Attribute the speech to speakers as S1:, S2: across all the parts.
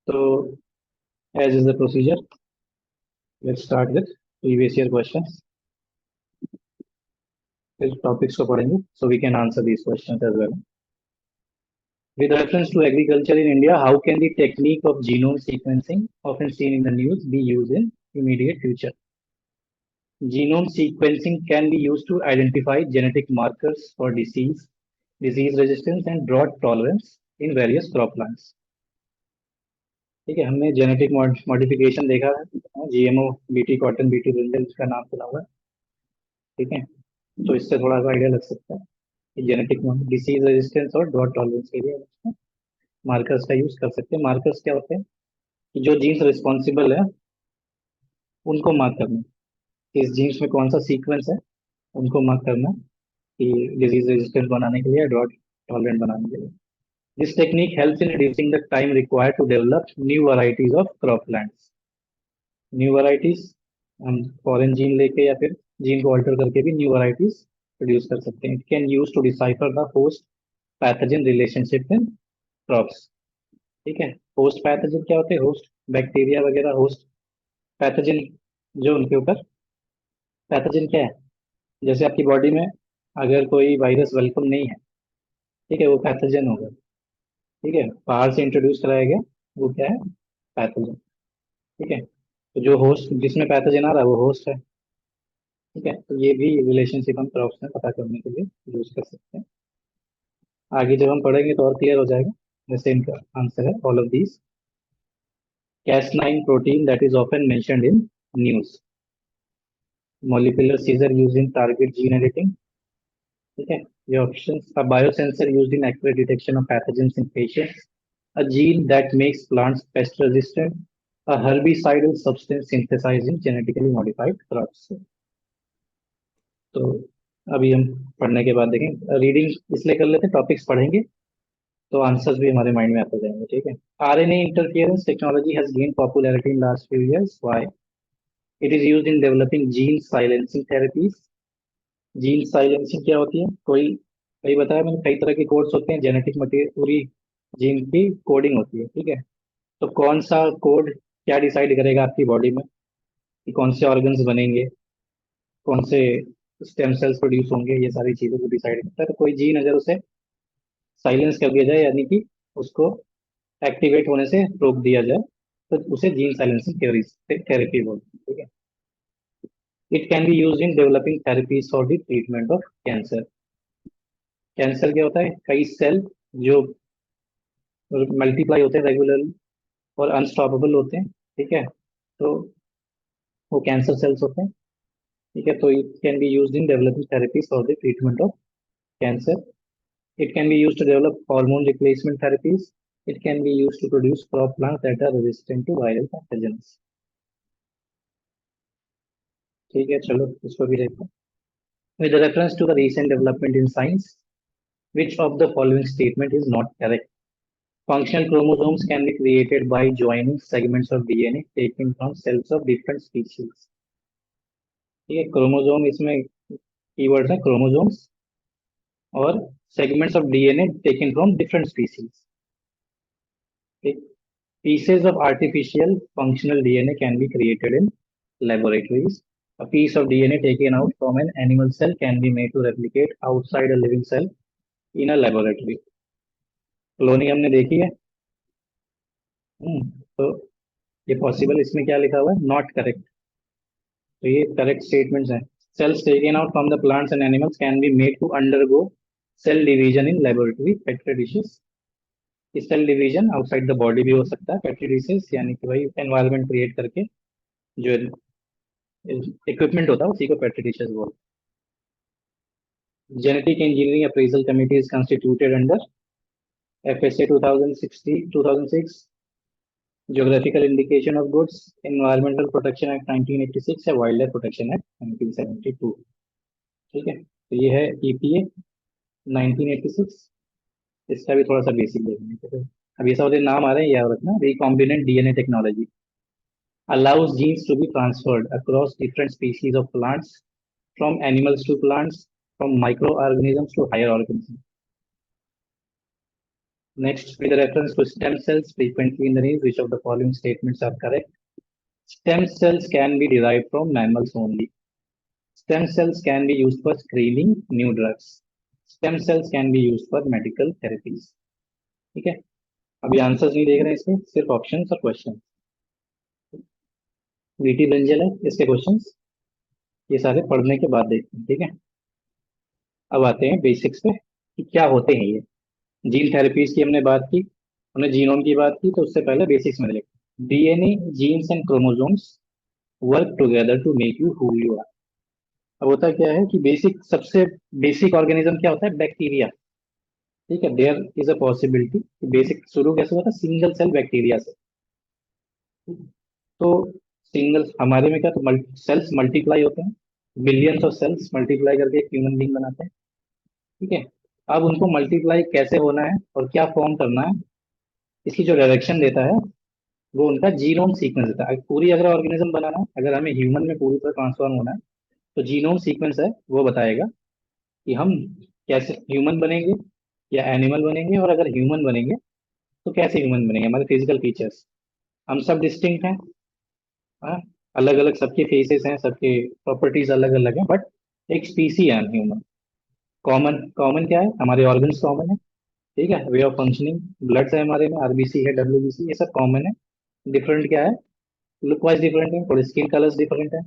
S1: So, as is the procedure, let's start with previous year questions. फिर topics को पढ़ेंगे, so we can answer these questions as well. With reference to agriculture in India, how can the technique of genome sequencing, often seen in the news, be used in immediate future? Genome sequencing can be used to identify genetic markers for disease resistance, and drought tolerance in various crop plants. ठीक है, हमने genetic modification देखा है, GMO BT cotton BT brinjal, इसका नाम सुना हुआ है। ठीक है, तो इससे थोड़ा सा आइडिया लग सकता है कि जेनेटिक डिसीज रेजिस्टेंस और ड्रॉट टॉलरेंस के लिए मार्कर्स का यूज कर सकते हैं। मार्कर्स क्या होते हैं कि जो जीन्स रिस्पॉन्सिबल है उनको मार्क करना, इस जीन्स में कौन सा सीक्वेंस है उनको मार्क करना कि डिजीज रेजिस्टेंस बनाने के लिए, ड्रॉट टॉलरेंट बनाने के लिए। This technique helps in reducing the time required to develop new varieties of crop plants. New varieties हम फॉरेन जीन लेके या फिर जीन को अल्टर करके भी न्यू varieties प्रोड्यूस कर सकते हैं। It can use to decipher the host pathogen relationship in crops. ठीक है, होस्ट पैथोजन क्या होते हैं? होस्ट बैक्टीरिया वगैरह, होस्ट पैथोजन जो उनके ऊपर पैथोजन क्या है, जैसे आपकी बॉडी में अगर कोई वायरस वेलकम नहीं है, ठीक है, वो पैथोजन होगा। ठीक है, बाहर से इंट्रोड्यूस कराया गया वो क्या है? पैथोजन। ठीक है, तो जो होस्ट जिसमें पैथोजन आ रहा है वो होस्ट है। ठीक है, तो ये भी रिलेशनशिप हम क्रॉप्स में पता करने के लिए यूज कर सकते हैं। आगे जब हम पढ़ेंगे तो और क्लियर हो जाएगा। जैसे इनका आंसर है all of these. Cas9 protein that is often mentioned in news. Molecular scissor used in target gene editing. ठीक है, ये options. A biosensor used in accurate detection of pathogens in patients. A gene that makes plants pest resistant. A herbicidal substance synthesized in genetically modified crops. तो अभी हम पढ़ने के बाद देखें, रीडिंग इसलिए कर लेते, टॉपिक्स पढ़ेंगे तो आंसर्स भी हमारे माइंड में आते जाएंगे। ठीक है, RNA interference technology has gained popularity in last few years. Why? It is used in developing gene silencing therapies. Gene silencing क्या होती है? कई बताया मैंने, कई तरह के कोड्स होते हैं, जेनेटिक मटेरियल पूरी जीन की कोडिंग होती है। ठीक है, तो कौन सा कोड क्या डिसाइड करेगा आपकी बॉडी में कि कौन से ऑर्गन्स बनेंगे, कौन से स्टेम सेल्स प्रोड्यूस होंगे, ये सारी चीजों को डिसाइड करता है। तो कोई जीन अगर उसे साइलेंस कर दिया जाए, यानी कि उसको एक्टिवेट होने से रोक दिया जाए, तो उसे जीन साइलेंसिंग थेरेपी बोलते हैं। ठीक है, it can be use in developing therapies for the treatment of cancer. Cancer क्या होता है? कई सेल जो मल्टीप्लाई होते हैं रेगुलरली और अनस्टॉपेबल होते हैं। ठीक है, तो वो कैंसर सेल्स होते हैं। ठीक है, तो it can be use in developing therapies for the treatment of cancer. It can be used to develop hormone replacement therapies. It can be used to produce crop plants that are resistant to viral pathogens. ठीक है, चलो इसको भी देखते हैं. With reference to the recent development in science, which of the following statement is not correct? Functional chromosomes can be created by joining segments of DNA taken from cells of different species. ठीक है, chromosome इसमें keyword है, chromosomes और segments of DNA taken from different species. ठीक, pieces of artificial functional DNA can be created in laboratories. A piece of DNA taken out from an animal cell can be made to replicate outside a living cell in a laboratory. Cloning हमने देखी है। तो ये possible, इसमें क्या लिखा हुआ है? Not correct. तो ये करेक्ट स्टेटमेंट्स हैं। Cells taken out from the plants and animals can be made to undergo cell division in laboratory petri dishes. Cell division outside the body भी हो सकता है, पेट्री डिशेस यानी कि भाई एनवायरनमेंट क्रिएट करके जो इक्विपमेंट होता है उसी को पेट्री डिशेस बोलते हैं. Genetic engineering appraisal committee is constituted under FSA 2006, Geographical Indication of Goods, Environmental Protection Act 1986 या वाइल्ड लाइफ प्रोटेक्शन एक्ट 1972. ठीक है, तो ये है EPA 1986. इसका भी थोड़ा सा बेसिक देखेंगे। अब ये सारे नाम आ रहे हैं, याद रखना. Recombinant DNA technology allows genes to be transferred across different species of plants, from animals to plants, from microorganisms to higher organisms. Next, with reference to stem cells frequently in the news, which of the following statements are correct? Stem cells can be derived from mammals only. Stem cells can be used for screening new drugs. Stem cells can be used for medical therapies. ठीक है, अभी answers नहीं देख रहे हैं इसके, सिर्फ options और क्वेश्चन। वीटी ब्रिंजल है इसके क्वेश्चंस, ये सारे पढ़ने के बाद देखते हैं, ठीक है। अब आते हैं बेसिक्स पे कि क्या होते हैं ये। जीन थेरेपीज की हमने बात की, हमने जीनोम की बात की, तो उससे पहले बेसिक्स में देखते हैं। DNA, genes and chromosomes work together to make you who you are. अब होता क्या है कि सबसे बेसिक ऑर्गेनिज्म क्या होता है? बैक्टीरिया। ठीक है, there is a possibility. Basic शुरू कैसे हुआ था? सिंगल सेल बैक्टीरिया से। तो सिंगल हमारे में क्या, तो सेल्स मल्टीप्लाई होते हैं, बिलियंस ऑफ सेल्स मल्टीप्लाई करके एक ह्यूमन बींग बनाते हैं। ठीक है, अब उनको मल्टीप्लाई कैसे होना है और क्या फॉर्म करना है, इसकी जो डायरेक्शन देता है वो उनका जीनोम सीक्वेंस देता है। पूरी अगर ऑर्गेनिज्म बनाना है, अगर हमें ह्यूमन में पूरी तरह ट्रांसफॉर्म होना है, तो जीनोम सीक्वेंस है वो बताएगा कि हम कैसे ह्यूमन बनेंगे या एनिमल बनेंगे, और अगर ह्यूमन बनेंगे तो कैसे ह्यूमन बनेंगे, हमारे फिजिकल फीचर्स। हम सब डिस्टिंक्ट हैं, हाँ, अलग अलग सबके फेसेस हैं, सबके प्रॉपर्टीज अलग अलग हैं, बट एक स्पीसी है ह्यूमन। कॉमन कॉमन क्या है? हमारे ऑर्गन्स कॉमन है, ठीक है, वे ऑफ फंक्शनिंग, ब्लड है हमारे में, आरबीसी है, डब्ल्यूबीसी, ये सब कॉमन है। डिफरेंट क्या है? लुक वाइज डिफरेंट है, थोड़े स्किन कलर्स डिफरेंट है,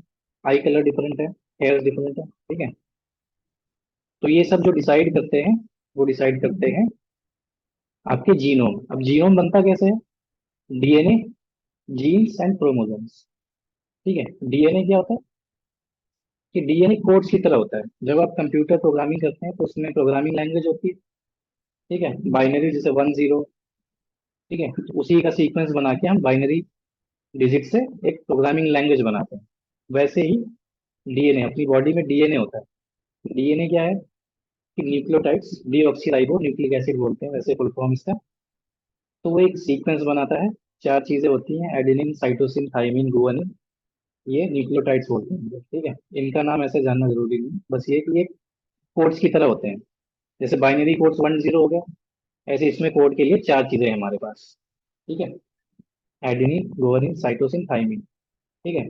S1: आई कलर डिफरेंट है, हेयर डिफरेंट है, ठीक है। तो ये सब जो डिसाइड करते हैं, वो डिसाइड करते हैं आपके जीनोम। अब जीनोम बनता कैसे है? DNA, genes and chromosomes. ठीक है, डीएनए क्या होता है कि डीएनए कोड्स की तरह होता है। जब आप कंप्यूटर प्रोग्रामिंग करते हैं तो उसमें प्रोग्रामिंग लैंग्वेज होती है, ठीक है, बाइनरी, जैसे 1 0, ठीक है, तो उसी का सीक्वेंस बना के हम बाइनरी डिजिट से एक प्रोग्रामिंग लैंग्वेज बनाते हैं। वैसे ही डीएनए, अपनी बॉडी में डीएनए होता है। डीएनए क्या है कि न्यूक्लियोटाइड्स, डीऑक्सीराइबो न्यूक्लिक एसिड बोलते हैं वैसे फुल फॉर्म इसका। तो वो एक सीक्वेंस बनाता है, 4 चीजें होती हैं, एडेनिन, साइटोसिन, थाइमिन, गुआनिन, ये न्यूक्लियोटाइड्स बोलते हैं, ठीक है। इनका नाम ऐसे जानना जरूरी नहीं, बस ये कि ये कोड्स की तरह होते हैं। जैसे बाइनरी कोड्स 1 0 हो गया, ऐसे इसमें कोड के लिए 4 चीजें हैं हमारे पास, ठीक है, एडेनिन, गुआनिन, साइटोसिन, थाइमिन, ठीक है,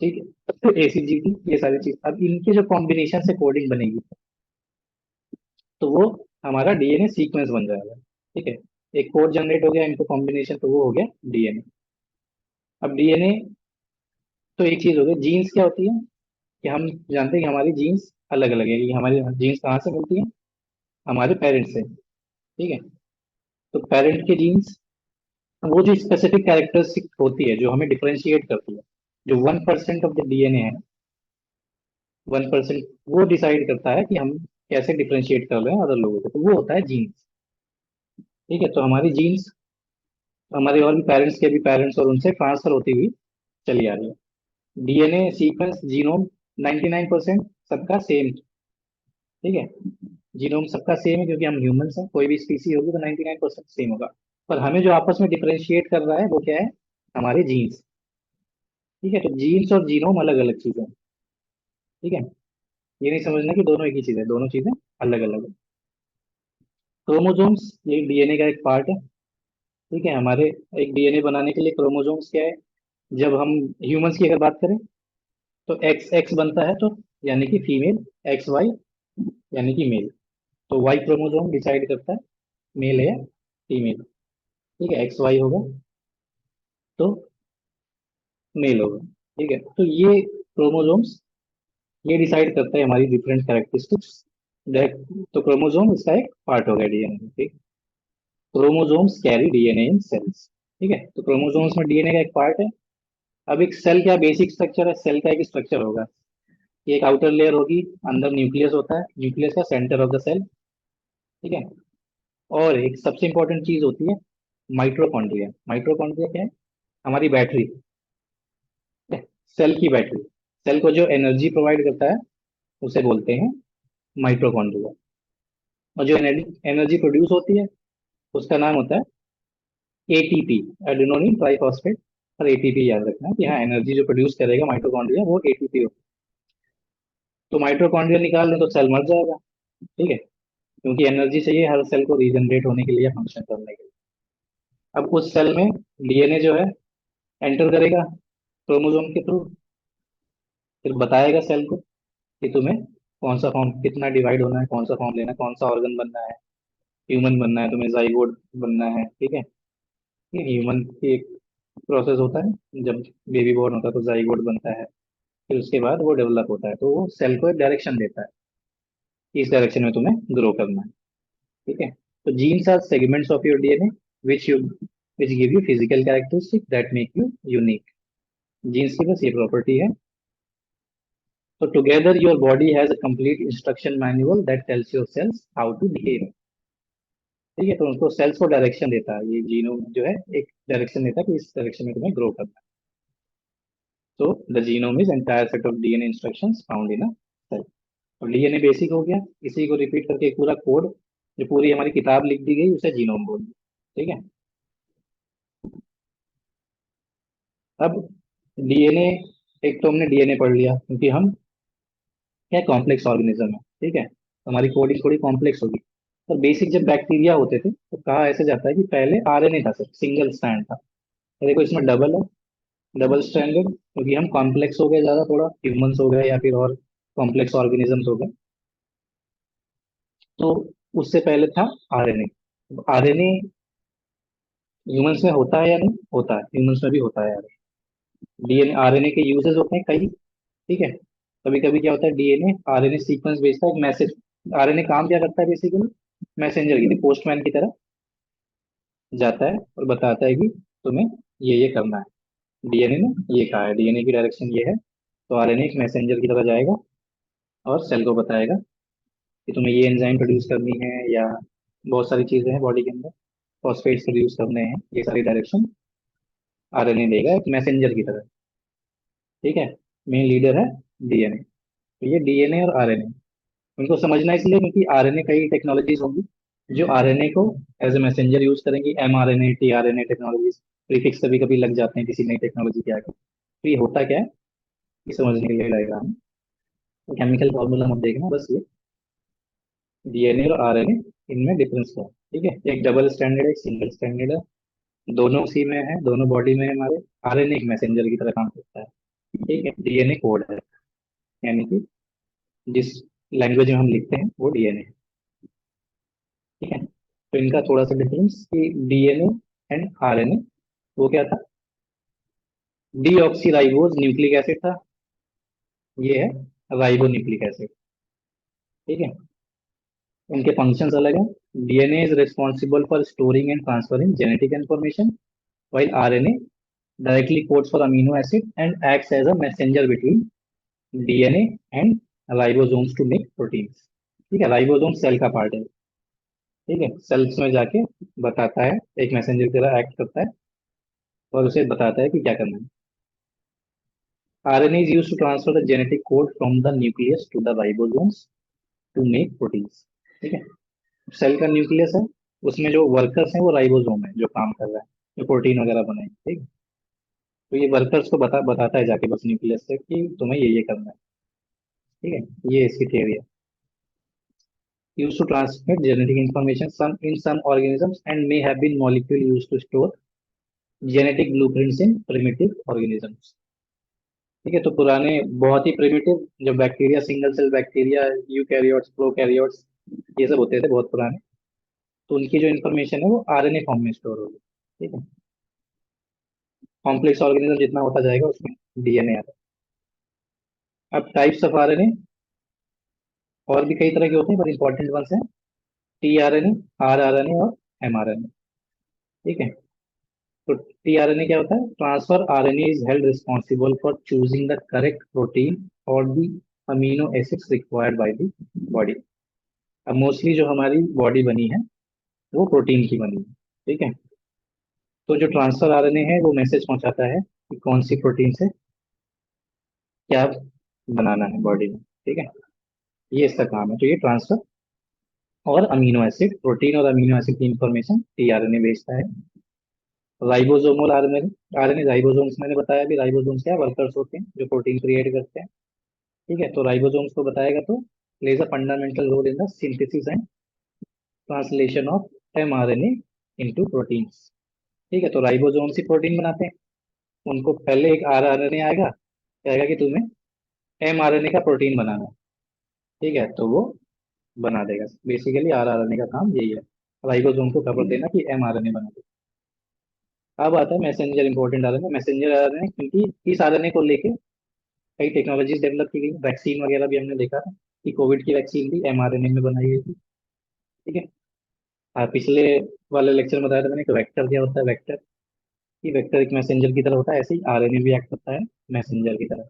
S1: ठीक है, तो एसीजीटी, ये सारी चीज। अब इनके जो कॉम्बिनेशन से कोडिंग बनेगी, तो वो हमारा डीएनए सीक्वेंस बन जाएगा, ठीक है। एक कोड जनरेट हो गया, इनको कॉम्बिनेशन, तो वो हो गया डीएनए। अब डीएनए, तो एक चीज हो गई। जीन्स क्या होती है कि हम जानते हैं कि हमारी जीन्स अलग अलग है, कि हमारी जीन्स कहाँ से मिलती है? हमारे पेरेंट्स से, ठीक है। तो पेरेंट के जीन्स, वो जो स्पेसिफिक कैरेक्टरिस्टिक होती है जो हमें डिफरेंशिएट करती है, जो 1% ऑफ द डीएनए है, 1%, वो डिसाइड करता है कि हम कैसे डिफरेंशिएट कर रहे हैं अदर लोगों को, तो वो होता है जीन्स, ठीक है। तो हमारी जीन्स हमारे और भी पेरेंट्स के भी पेरेंट्स और उनसे ट्रांसफर होती हुई चली आ रही है। डीएनए सीक्वेंस, जीनोम 99% सबका सेम, ठीक है। जीनोम सबका सेम है क्योंकि हम ह्यूमंस हैं, कोई भी स्पीसी होगी तो 99% सेम होगा। पर हमें जो आपस में डिफरेंशिएट कर रहा है वो क्या है? हमारे जीन्स, ठीक है। तो जीन्स और जीनोम अलग अलग चीजें हैं, ठीक है। ये नहीं समझना कि दोनों एक ही चीज है, दोनों चीजें अलग अलग है। क्रोमोसोम्स, ये डीएनए का एक पार्ट है, ठीक है। हमारे एक डीएनए बनाने के लिए क्रोमोसोम्स क्या है? जब हम ह्यूमंस की अगर बात करें, तो एक्स एक्स बनता है, तो यानी कि फीमेल, एक्स वाई यानी कि मेल। तो वाई क्रोमोसोम डिसाइड करता है मेल है या फीमेल, ठीक है, एक्स वाई होगा तो मेल होगा, ठीक है। तो ये क्रोमोसोम्स, ये डिसाइड करता है हमारी डिफरेंट कैरेक्टरिस्टिक्स। तो क्रोमोसोम इसका एक पार्ट हो गया डीएनए, ठीक। Chromosomes carry DNA in cells, ठीक है। तो क्रोमोसोम्स में डीएनए का एक पार्ट है। अब एक सेल क्या बेसिक स्ट्रक्चर है? सेल का एक स्ट्रक्चर होगा कि एक आउटर लेयर होगी, अंदर न्यूक्लियस होता है, न्यूक्लियस का सेंटर ऑफ द सेल, ठीक है। और एक सबसे इंपॉर्टेंट चीज होती है माइटोकॉन्ड्रिया। माइटोकॉन्ड्रिया क्या है? हमारी बैटरी, सेल की बैटरी। सेल को जो एनर्जी प्रोवाइड करता है उसे बोलते हैं माइटोकॉन्ड्रिया। और जो एनर्जी प्रोड्यूस होती है उसका नाम होता है एटीपी, एडेनोनिन ट्राइफॉस्फेट। और एटीपी याद रखना है कि हाँ, एनर्जी जो प्रोड्यूस करेगा माइटोकॉन्ड्रिया वो एटीपी होगा। तो माइटोकॉन्ड्रिया निकाल दें तो सेल मर जाएगा, ठीक है। क्योंकि एनर्जी चाहिए हर सेल को रीजनरेट होने के लिए, फंक्शन करने के लिए। अब उस सेल में डीएनए जो है एंटर करेगा क्रोमोसोम के थ्रू, फिर बताएगा सेल को कि तुम्हें कौन सा फॉर्म, कितना डिवाइड होना है, कौन सा फॉर्म लेना है, कौन सा ऑर्गन बनना है। ह्यूमन बनना है तुम्हें, जाइगोट बनना है, ठीक है। ये ह्यूमन की एक प्रोसेस होता है, जब बेबी बॉर्न होता है तो जाइगोट बनता है, फिर उसके बाद वो डेवलप होता है, तो वो सेल को एक डायरेक्शन देता है कि इस डायरेक्शन में तुम्हें ग्रो करना है, ठीक है। तो genes are segments of your DNA which give you physical characteristic that make you unique. Genes की बस ये प्रॉपर्टी है। तो together your body has a complete instruction manual that tells your cells how to behave, ठीक है। तो उनको sales को डायरेक्शन देता है, ये जीनोम जो है एक डायरेक्शन देता है कि इस डायरेक्शन में तुम्हें ग्रो करना है। तो the genome is entire set of DNA instructions found in a cell. तो डीएनए बेसिक हो गया, इसी को रिपीट करके एक पूरा कोड, जो पूरी हमारी किताब लिख दी गई उसे जीनोम बोल दिया, ठीक है। अब डीएनए, एक तो हमने डीएनए पढ़ लिया क्योंकि हम क्या कॉम्प्लेक्स ऑर्गेनिज्म है, ठीक है, तो हमारी कोडिंग थोड़ी कॉम्प्लेक्स होगी। पर बेसिक जब बैक्टीरिया होते थे तो कहा ऐसे जाता है कि पहले आरएनए था, सिर्फ सिंगल स्ट्रैंड था। तो देखो इसमें डबल है, डबल स्ट्रैंडेड, क्योंकि हम कॉम्प्लेक्स हो गए ज्यादा, थोड़ा ह्यूमंस हो गए या फिर और कॉम्प्लेक्स ऑर्गेनिजम्स हो गए। तो उससे पहले था आरएनए। आरएनए ह्यूमंस में होता है या नहीं होता है, ह्यूमंस में भी होता है यार। डीएनए आरएनए के यूजेस होते हैं कई, ठीक है। कभी कभी क्या होता है, डीएनए आरएनए सीक्वेंस भेजता है, एक मैसेज। आरएनए काम क्या करता है बेसिकली, मैसेंजर की, पोस्टमैन की तरह जाता है और बताता है कि तुम्हें ये करना है। डीएनए ने ये कहा है, डीएनए की डायरेक्शन ये है, तो आरएनए एक मैसेंजर की तरह जाएगा और सेल को बताएगा कि तुम्हें ये एंजाइम प्रोड्यूस करनी है, या बहुत सारी चीजें हैं बॉडी के अंदर, फॉस्फेट्स प्रोड्यूस करने हैं, ये सारी डायरेक्शन आरएनए देगा एक मैसेंजर की तरह, ठीक है। मेन लीडर है डीएनए। तो ये डीएनए और आरएनए, उनको समझना इसलिए क्योंकि आरएनए कई टेक्नोलॉजीज होंगी जो आरएनए को एज ए मैसेंजर यूज करेंगी, एमआरएनए टीआरएनए टेक्नोलॉजीज। प्रीफिक्स कभी कभी लग जाते हैं किसी नई टेक्नोलॉजी के आगे। तो ये होता क्या है, ये समझने के लिए डायग्राम। तो केमिकल फॉर्मूला मत देखना, बस ये डीएनए और आरएनए, इनमें डिफरेंस है, ठीक है। एक डबल स्टैंडर्ड है, एक सिंगल स्टैंडर्ड है, दोनों उसी में है, दोनों बॉडी में है हमारे। आरएनए एक मैसेंजर की तरह काम करता है, ठीक है। डीएनए कोड है, यानी कि जिस लैंग्वेज में हम लिखते हैं वो डीएनए है, ठीक है। तो इनका थोड़ा सा डिफरेंस कि डीएनए एंड आरएनए, वो क्या था, डीऑक्सी न्यूक्लिक एसिड था, ये है राइबो न्यूक्लिक एसिड, ठीक है। इनके फंक्शंस अलग हैं। DNA is responsible for storing and transferring genetic information, while RNA directly codes for amino acid and acts as a messenger between DNA and ribosomes to make proteins, ठीक है। Ribosome cell का part है, ठीक है, sales में जाके बताता है, एक मैसेंजर की तरह एक्ट करता है और उसे बताता है कि क्या करना है। RNA is used to transfer the genetic code from the nucleus to the ribosomes to make proteins, ठीक है। सेल का न्यूक्लियस है, उसमें जो वर्कर्स हैं वो राइबोसोम है जो काम कर रहा है, जो प्रोटीन वगैरह बनाएंगे, ठीक है। तो ये वर्कर्स को बताता है जाके बस न्यूक्लियस से कि तुम्हें ये करना है, ठीक है। ये इसकी थ्योरी है। Used to transmit genetic information some in some organisms and may have been molecule used to store genetic blueprints in primitive organisms, ठीक है। तो पुराने बहुत ही प्रिमिटिव जो bacteria, single cell bacteria, eukaryotes, prokaryotes, ये सब होते थे बहुत पुराने, तो उनकी जो इन्फॉर्मेशन है वो आरएनए फॉर्म में स्टोर होगी, ठीक है। कॉम्प्लेक्स ऑर्गेनिज्म जितना होता जाएगा उसमें डीएनए आता है। अब टाइप्स ऑफ आरएनए और भी कई तरह के होते हैं, पर इंपॉर्टेंट वंस हैं टीआरएनए, आरआरएनए और एमआरएनए, ठीक है। तो टीआरएनए क्या होता है, transfer RNA is held responsible for choosing the correct protein और the amino acids required by the body. अब मोस्टली जो हमारी बॉडी बनी है वो प्रोटीन की बनी है, ठीक है। तो जो ट्रांसफर आरएनए है वो मैसेज पहुंचाता है कि कौन सी प्रोटीन से क्या बनाना है बॉडी में, ठीक है। ये इसका काम है। तो ये ट्रांसफर और अमीनो एसिड, प्रोटीन और अमीनो एसिड की इंफॉर्मेशन टीआरएनए भेजता है। राइबोसोमल आरएनए, आरएनए राइबोसोम्स, मैंने बताया भी राइबोसोम्स क्या वर्कर्स होते हैं जो प्रोटीन क्रिएट करते हैं, ठीक है। तो राइबोसोम्स को बताएगा तो plays a fundamental role in the synthesis and translation of mRNA into proteins. ठीक है, तो राइबोसोम से प्रोटीन बनाते हैं, उनको पहले एक rRNA आएगा, कहेगा कि तुम्हें mRNA का प्रोटीन बनाना है। ठीक है, तो वो बना देगा। बेसिकली rRNA का काम यही है, राइबोसोम को खबर देना कि mRNA बना दे। अब आता है messenger, important RNA. Messenger RNA क्योंकि इस आरएनए को लेके कई टेक्नोलॉजीज डेवलप की गई, वैक्सीन वगैरह भी हमने देखा था कि कोविड की वैक्सीन भी mRNA में बनाई गई थी। ठीक है। पिछले वाले लेक्चर में बताया था मैंने कि वेक्टर क्या होता है। वेक्टर, कि वेक्टर एक मैसेंजर की तरह होता है, ऐसे ही आरएनए भी एक्ट करता है मैसेंजर की तरह।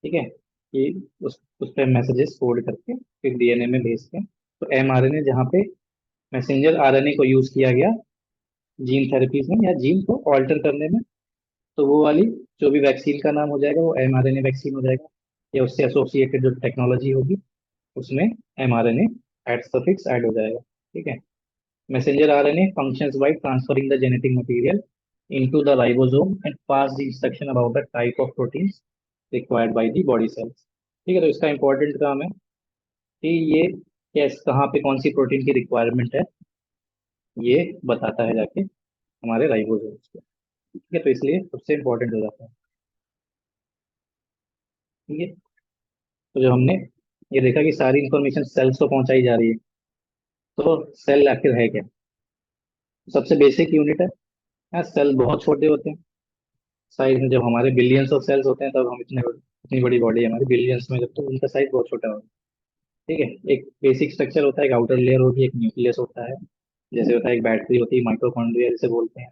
S1: ठीक है, कि उस पर मैसेजेस कोड करके फिर डीएनए में भेजते हैं। तो mRNA जहाँ पे मैसेंजर आरएनए को यूज किया गया जीन थेरेपीज में या जीन को ऑल्टर करने में, तो वो वाली जो भी वैक्सीन का नाम हो जाएगा वो mRNA वैक्सीन हो जाएगा, या उससे एसोसिएटेड जो टेक्नोलॉजी होगी उसमें mRNA एट सफिक्स ऐड हो जाएगा। ठीक है। Messenger RNA functions by transferring the genetic material into the ribosome and pass the instruction about the type of proteins required by the body cells। ठीक है, तो इसका इंपॉर्टेंट काम है कि ये कैस कहाँ पे कौन सी प्रोटीन की रिक्वायरमेंट है, ये बताता है जाके हमारे राइबोसोम्स को। ठीक है, तो इसलिए सबसे इंपॉर्टेंट हो जाता है। ठीक है, तो जो हमने ये देखा कि सारी इंफॉर्मेशन सेल्स को पहुंचाई जा रही है, तो सेल आखिर है क्या? सबसे बेसिक यूनिट है। सेल बहुत छोटे होते हैं साइज में, जब हमारे बिलियंस ऑफ सेल्स होते हैं तब हम इतनी बड़ी बॉडी है हमारी, बिलियंस में, जब तो उनका साइज बहुत छोटा होता है। ठीक है, एक बेसिक स्ट्रक्चर होता है, एक आउटर लेयर होती है, एक न्यूक्लियस होता है, जैसे होता है एक बैटरी होती है, माइटोकॉन्ड्रिया जिसे बोलते हैं।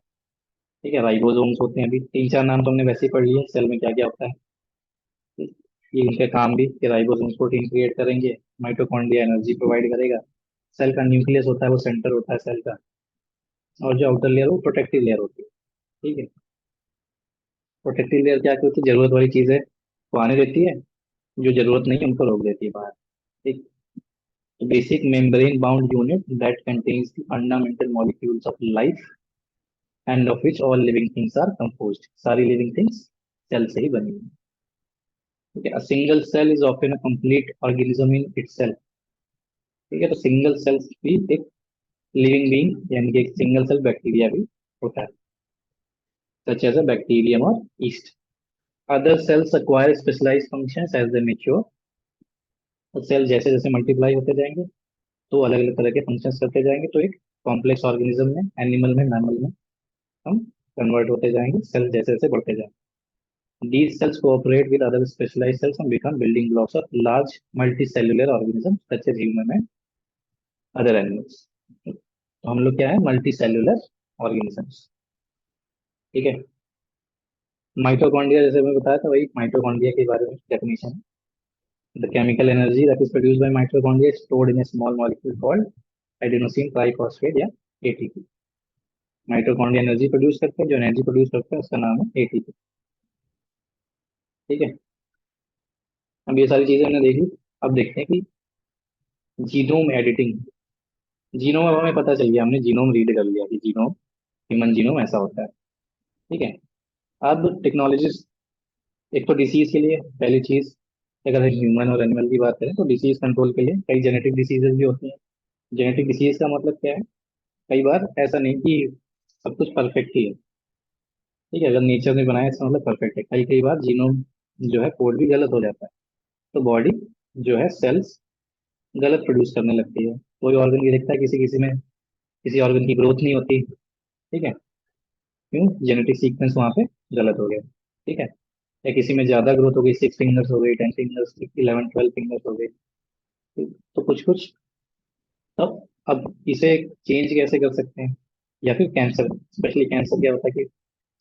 S1: ठीक है, राइबोसोम्स होते हैं, अभी तीन चार नाम तो हमने वैसे ही पढ़ लिए सेल में क्या क्या होता है। ये इनका काम भी कि राइबोसोम्स प्रोटीन क्रिएट करेंगे, माइटोकॉन्ड्रिया एनर्जी प्रोवाइड करेगा, सेल का न्यूक्लियस होता है वो सेंटर होता है सेल का, और जो आउटर लेयर वो प्रोटेक्टिव लेयर होती है। ठीक है, प्रोटेक्टिव लेयर क्या होती है? जरूरत वाली चीजें को आने देती है, जो जरूरत नहीं है उनको रोक देती है बाहर। ठीक, तो basic membrane bound unit that contains the fundamental molecules of life and of which all living things are composed. सारी लिविंग थिंग्स सेल से ही बनी हुई हैं। ठीक है, a single cell is often a complete organism in itself. ठीक है, तो सिंगल सेल भी एक लिविंग बीइंग, यानी कि एक सिंगल सेल बैक्टीरिया भी होता है, सच एज अ बैक्टीरियम और east. Other sales acquire specialized functions as they mature। तो सेल जैसे जैसे मल्टीप्लाई होते जाएंगे तो अलग अलग तरह के फंक्शंस करते जाएंगे, तो एक कॉम्प्लेक्स ऑर्गेनिज्म में, एनिमल में, मैमल में हम कन्वर्ट होते जाएंगे सेल जैसे जैसे बढ़ते जाएंगे। These cells cooperate with other specialized cells and become building blocks of large multicellular organisms such as human and other animals। तो हम लोग क्या है? Multi cellular organisms. ठीक है, माइटोकॉन्ड्रिया जैसे मैं बताया था, वही माइटोकॉन्ड्रिया के बारे में definition. The chemical energy that is produced by mitochondria is stored in a small molecule called adenosine triphosphate या एटीपी। माइटोकॉन्ड्रिया एनर्जी प्रोड्यूस करते हैं, जो एनर्जी प्रोड्यूस करते हैं उसका नाम है एटीपी। ठीक है, अब ये सारी चीजें हमने देखी। अब देखते हैं कि जीनोम एडिटिंग। जीनोम, अब हमें पता चल गया, हमने जीनोम रीड कर लिया कि जीनोम, ह्यूमन जीनोम ऐसा होता है। ठीक है, अब टेक्नोलॉजीज, एक तो डिसीज के लिए पहली चीज, अगर हम ह्यूमन और एनिमल की बात करें तो डिसीज कंट्रोल के लिए कई जेनेटिक डिसीजेज भी होती हैं। जेनेटिक डिसीज का मतलब क्या है? कई बार ऐसा नहीं कि सब कुछ परफेक्ट ही है। ठीक है, अगर नेचर ने बनाया इसका मतलब परफेक्ट है, कई कई बार जीनोम जो है कोड भी गलत हो जाता है, तो बॉडी जो है सेल्स गलत प्रोड्यूस करने लगती है। कोई ऑर्गन ये दिखता है, किसी किसी में किसी ऑर्गन की ग्रोथ नहीं होती। ठीक है, क्यों? जेनेटिक सीक्वेंस वहाँ पे गलत हो गया। ठीक है, या किसी में ज्यादा ग्रोथ हो गई, 6 फिंगर्स हो गई, 10 फिंगर्स, 11 12 फिंगर्स हो गई। तो कुछ कुछ, तब अब इसे चेंज कैसे कर सकते हैं? या फिर कैंसर, स्पेशली कैंसर क्या होता है कि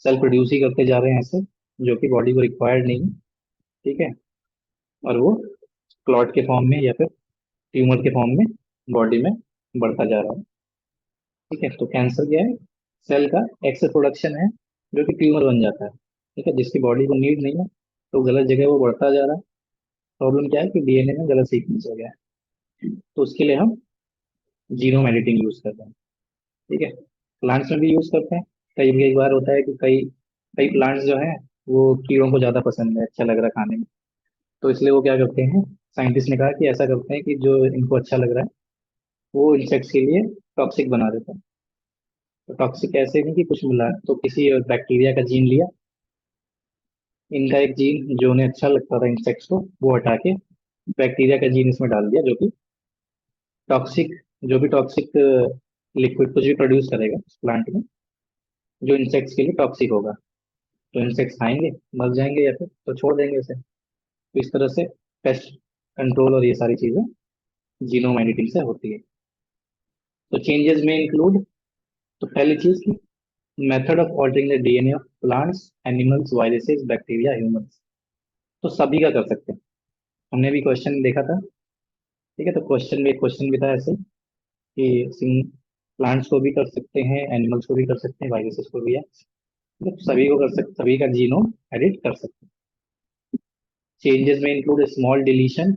S1: सेल प्रोड्यूस ही करते जा रहे हैं ऐसे, जो कि बॉडी को रिक्वायर्ड नहीं है। ठीक है, और वो क्लॉट के फॉर्म में या फिर ट्यूमर के फॉर्म में बॉडी में बढ़ता जा रहा है। ठीक है, तो कैंसर क्या है? सेल का एक्सेस प्रोडक्शन है जो कि ट्यूमर बन जाता है। ठीक है, जिसकी बॉडी को नीड नहीं है, तो गलत जगह वो बढ़ता जा रहा है। प्रॉब्लम क्या है कि डीएनए में गलत सीक्वेंस हो गया है, तो उसके लिए हम जीनोम एडिटिंग यूज करते हैं। ठीक है, प्लांट्स में भी यूज करते हैं। कई कई बार होता है कि कई कई प्लांट्स जो हैं वो कीड़ों को ज्यादा पसंद है, अच्छा लग रहा है खाने में, तो इसलिए वो क्या करते हैं, साइंटिस्ट ने कहा कि ऐसा करते हैं कि जो इनको अच्छा लग रहा है वो इंसेक्ट्स के लिए टॉक्सिक बना देता है। तो टॉक्सिक ऐसे नहीं कि कुछ मिला, तो किसी बैक्टीरिया का जीन लिया, इनका एक जीन जो उन्हें अच्छा लगता था इंसेक्ट्स को, वो हटा के बैक्टीरिया का जीन इसमें डाल दिया, जो कि टॉक्सिक, जो भी टॉक्सिक लिक्विड कुछ भी प्रोड्यूस करेगा उस प्लांट में, जो इंसेक्ट्स के लिए टॉक्सिक होगा। तो इंसेक्ट्स खाएंगे, मर जाएंगे, या फिर तो छोड़ देंगे उसे। तो इस तरह से पेस्ट कंट्रोल और ये सारी चीजें जीनोम एडिटिंग से होती है। तो चेंजेस में इंक्लूड, तो पहली चीज की method of altering the DNA of plants, animals, viruses, bacteria, humans. तो सभी का कर सकते हैं। हमने भी क्वेश्चन देखा था। ठीक है, तो क्वेश्चन में एक क्वेश्चन भी था ऐसे कि सिंग प्लांट्स को भी कर सकते हैं, एनिमल्स को भी कर सकते हैं, वायरसेस को भी है, मतलब सभी को कर सकते, सभी का जीनोम एडिट कर सकते हैं। चेंजेस में इंक्लूड स्मॉल डिलीशन,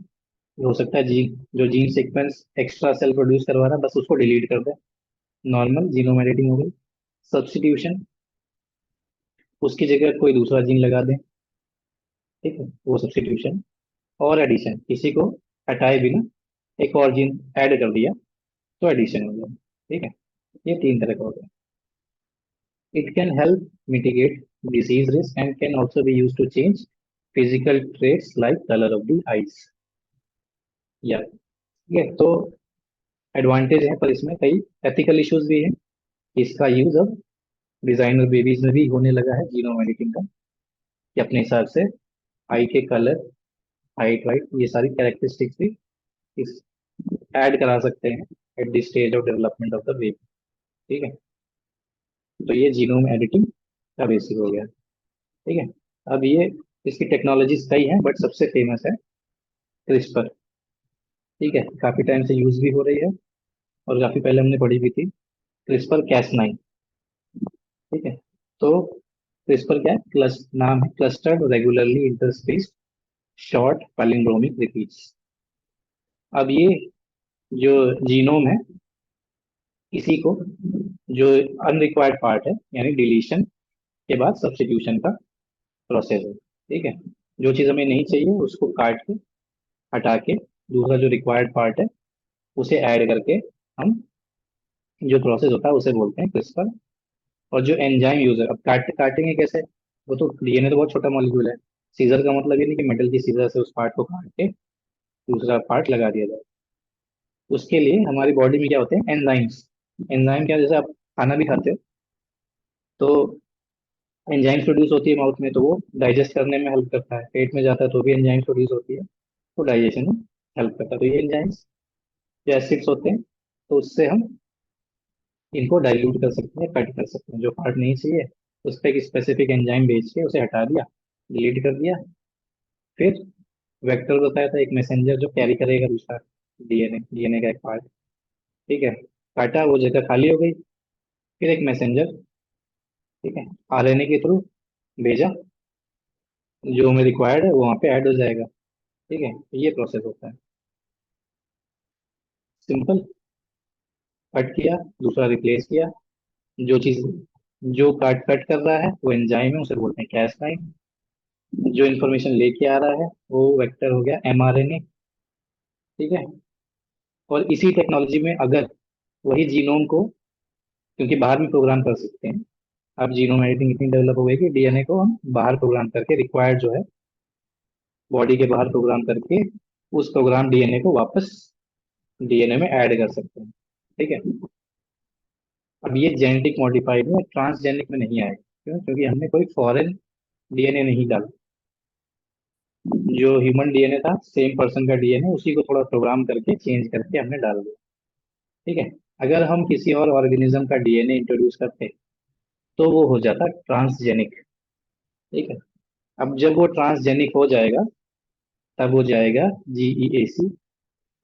S1: हो सकता है जो gene sequence extra cell produce करवा रहा है, बस उसको डिलीट कर दे, नॉर्मल जीनोम एडिटिंग हो गई। सब्स्टिट्यूशन, उसकी जगह कोई दूसरा जीन लगा दें, ठीक है, वो सब्स्टिट्यूशन। और एडिशन, किसी को हटाए बिना एक और जीन ऐड कर दिया, तो एडिशन हो गया। ठीक है, ये तीन तरह का हो गया। It can help mitigate disease risk and can also be use to change physical traits like colour of the eyes. या ठीक है, तो एडवांटेज है, पर इसमें कई एथिकल इश्यूज भी हैं। इसका यूज अब डिजाइनर बेबीज में भी होने लगा है, जीनोम एडिटिंग का, कि अपने हिसाब से आई के कलर, हाइट, वाइट, ये सारी कैरेक्टरिस्टिक्स भी इस ऐड करा सकते हैं at the stage of development of the baby. ठीक है, तो ये जीनोम एडिटिंग का बेसिक हो गया। ठीक है, अब ये इसकी टेक्नोलॉजीज कई हैं, बट सबसे फेमस है क्रिस्पर। ठीक है, काफी टाइम से यूज भी हो रही है, और काफी पहले हमने पढ़ी भी थी, क्रिस्पर कैस9। ठीक है, तो क्रिस्पर क्या है, नाम है clustered regularly interspaced short palindromic repeats. अब ये जो जीनोम है, इसी को, जो अनरिक्वायर्ड पार्ट है, यानी डिलीशन के बाद सब्स्टिट्यूशन का प्रोसेस है। ठीक है, जो चीज़ हमें नहीं चाहिए उसको काट के, हटा के, दूसरा जो रिक्वायर्ड पार्ट है उसे ऐड करके, हम जो प्रोसेस होता है उसे बोलते हैं क्रिस्पर। और जो एंजाइम यूज है, अब काटेंगे कैसे, वो तो डीएनए तो बहुत छोटा मॉलिक्यूल है। सीजर का मतलब ये नहीं कि मेटल की सीजर से उस पार्ट को काट के दूसरा पार्ट लगा दिया जाए। उसके लिए हमारी बॉडी में क्या होते हैं, एंजाइम्स। एंजाइम क्या, जैसे आप खाना भी खाते हो, तो एंजाइम्स प्रोड्यूस होती है माउथ में, तो वो डाइजेस्ट करने में हेल्प करता है। पेट में जाता है तो भी एंजाइम्स प्रोड्यूस होती है, तो डाइजेशन में हेल्प करता है। तो ये एंजाइम्स जो एसिड्स होते हैं, तो उससे हम इनको डाइल्यूट कर सकते हैं, कट कर सकते हैं। जो पार्ट नहीं चाहिए उस पर एक स्पेसिफिक एंजाइम भेज के उसे हटा दिया, डिलीट कर दिया। फिर वेक्टर बताया था, एक मैसेंजर जो कैरी करेगा दूसरा डीएनए, डीएनए का एक पार्ट। ठीक है, काटा, वो जगह खाली हो गई, फिर एक मैसेंजर, ठीक है, आरएनए के थ्रू भेजा, जो हमें रिक्वायर्ड है वो वहाँ पे ऐड हो जाएगा। ठीक है, ये प्रोसेस होता है सिंपल। कट किया, दूसरा रिप्लेस किया, जो चीज, जो कट कट कर रहा है वो एंजाइम है, उसे बोलते हैं कैस9। जो इन्फॉर्मेशन लेके आ रहा है वो वेक्टर हो गया एमआरएनए। ठीक है, और इसी टेक्नोलॉजी में अगर वही जीनोम को, क्योंकि बाहर में प्रोग्राम कर सकते हैं, अब जीनोम एडिटिंग इतनी डेवलप हो गई कि डीएनए को हम बाहर प्रोग्राम करके, रिक्वायर्ड जो है बॉडी के बाहर प्रोग्राम करके, उस प्रोग्राम डीएनए को वापस डीएनए में ऐड कर सकते हैं। ठीक है, अब ये जेनेटिक मॉडिफाइड में, ट्रांसजेनिक में नहीं आएगा। क्यों? क्योंकि हमने कोई फॉरेन डीएनए नहीं डाला। जो ह्यूमन डीएनए था, सेम पर्सन का डीएनए, उसी को थोड़ा प्रोग्राम करके, चेंज करके हमने डाल दिया। ठीक है, अगर हम किसी और ऑर्गेनिज्म का डीएनए इंट्रोड्यूस करते तो वो हो जाता ट्रांसजेनिक। ठीक है, अब जब वो ट्रांसजेनिक हो जाएगा, तब वो जाएगा जीईएसी,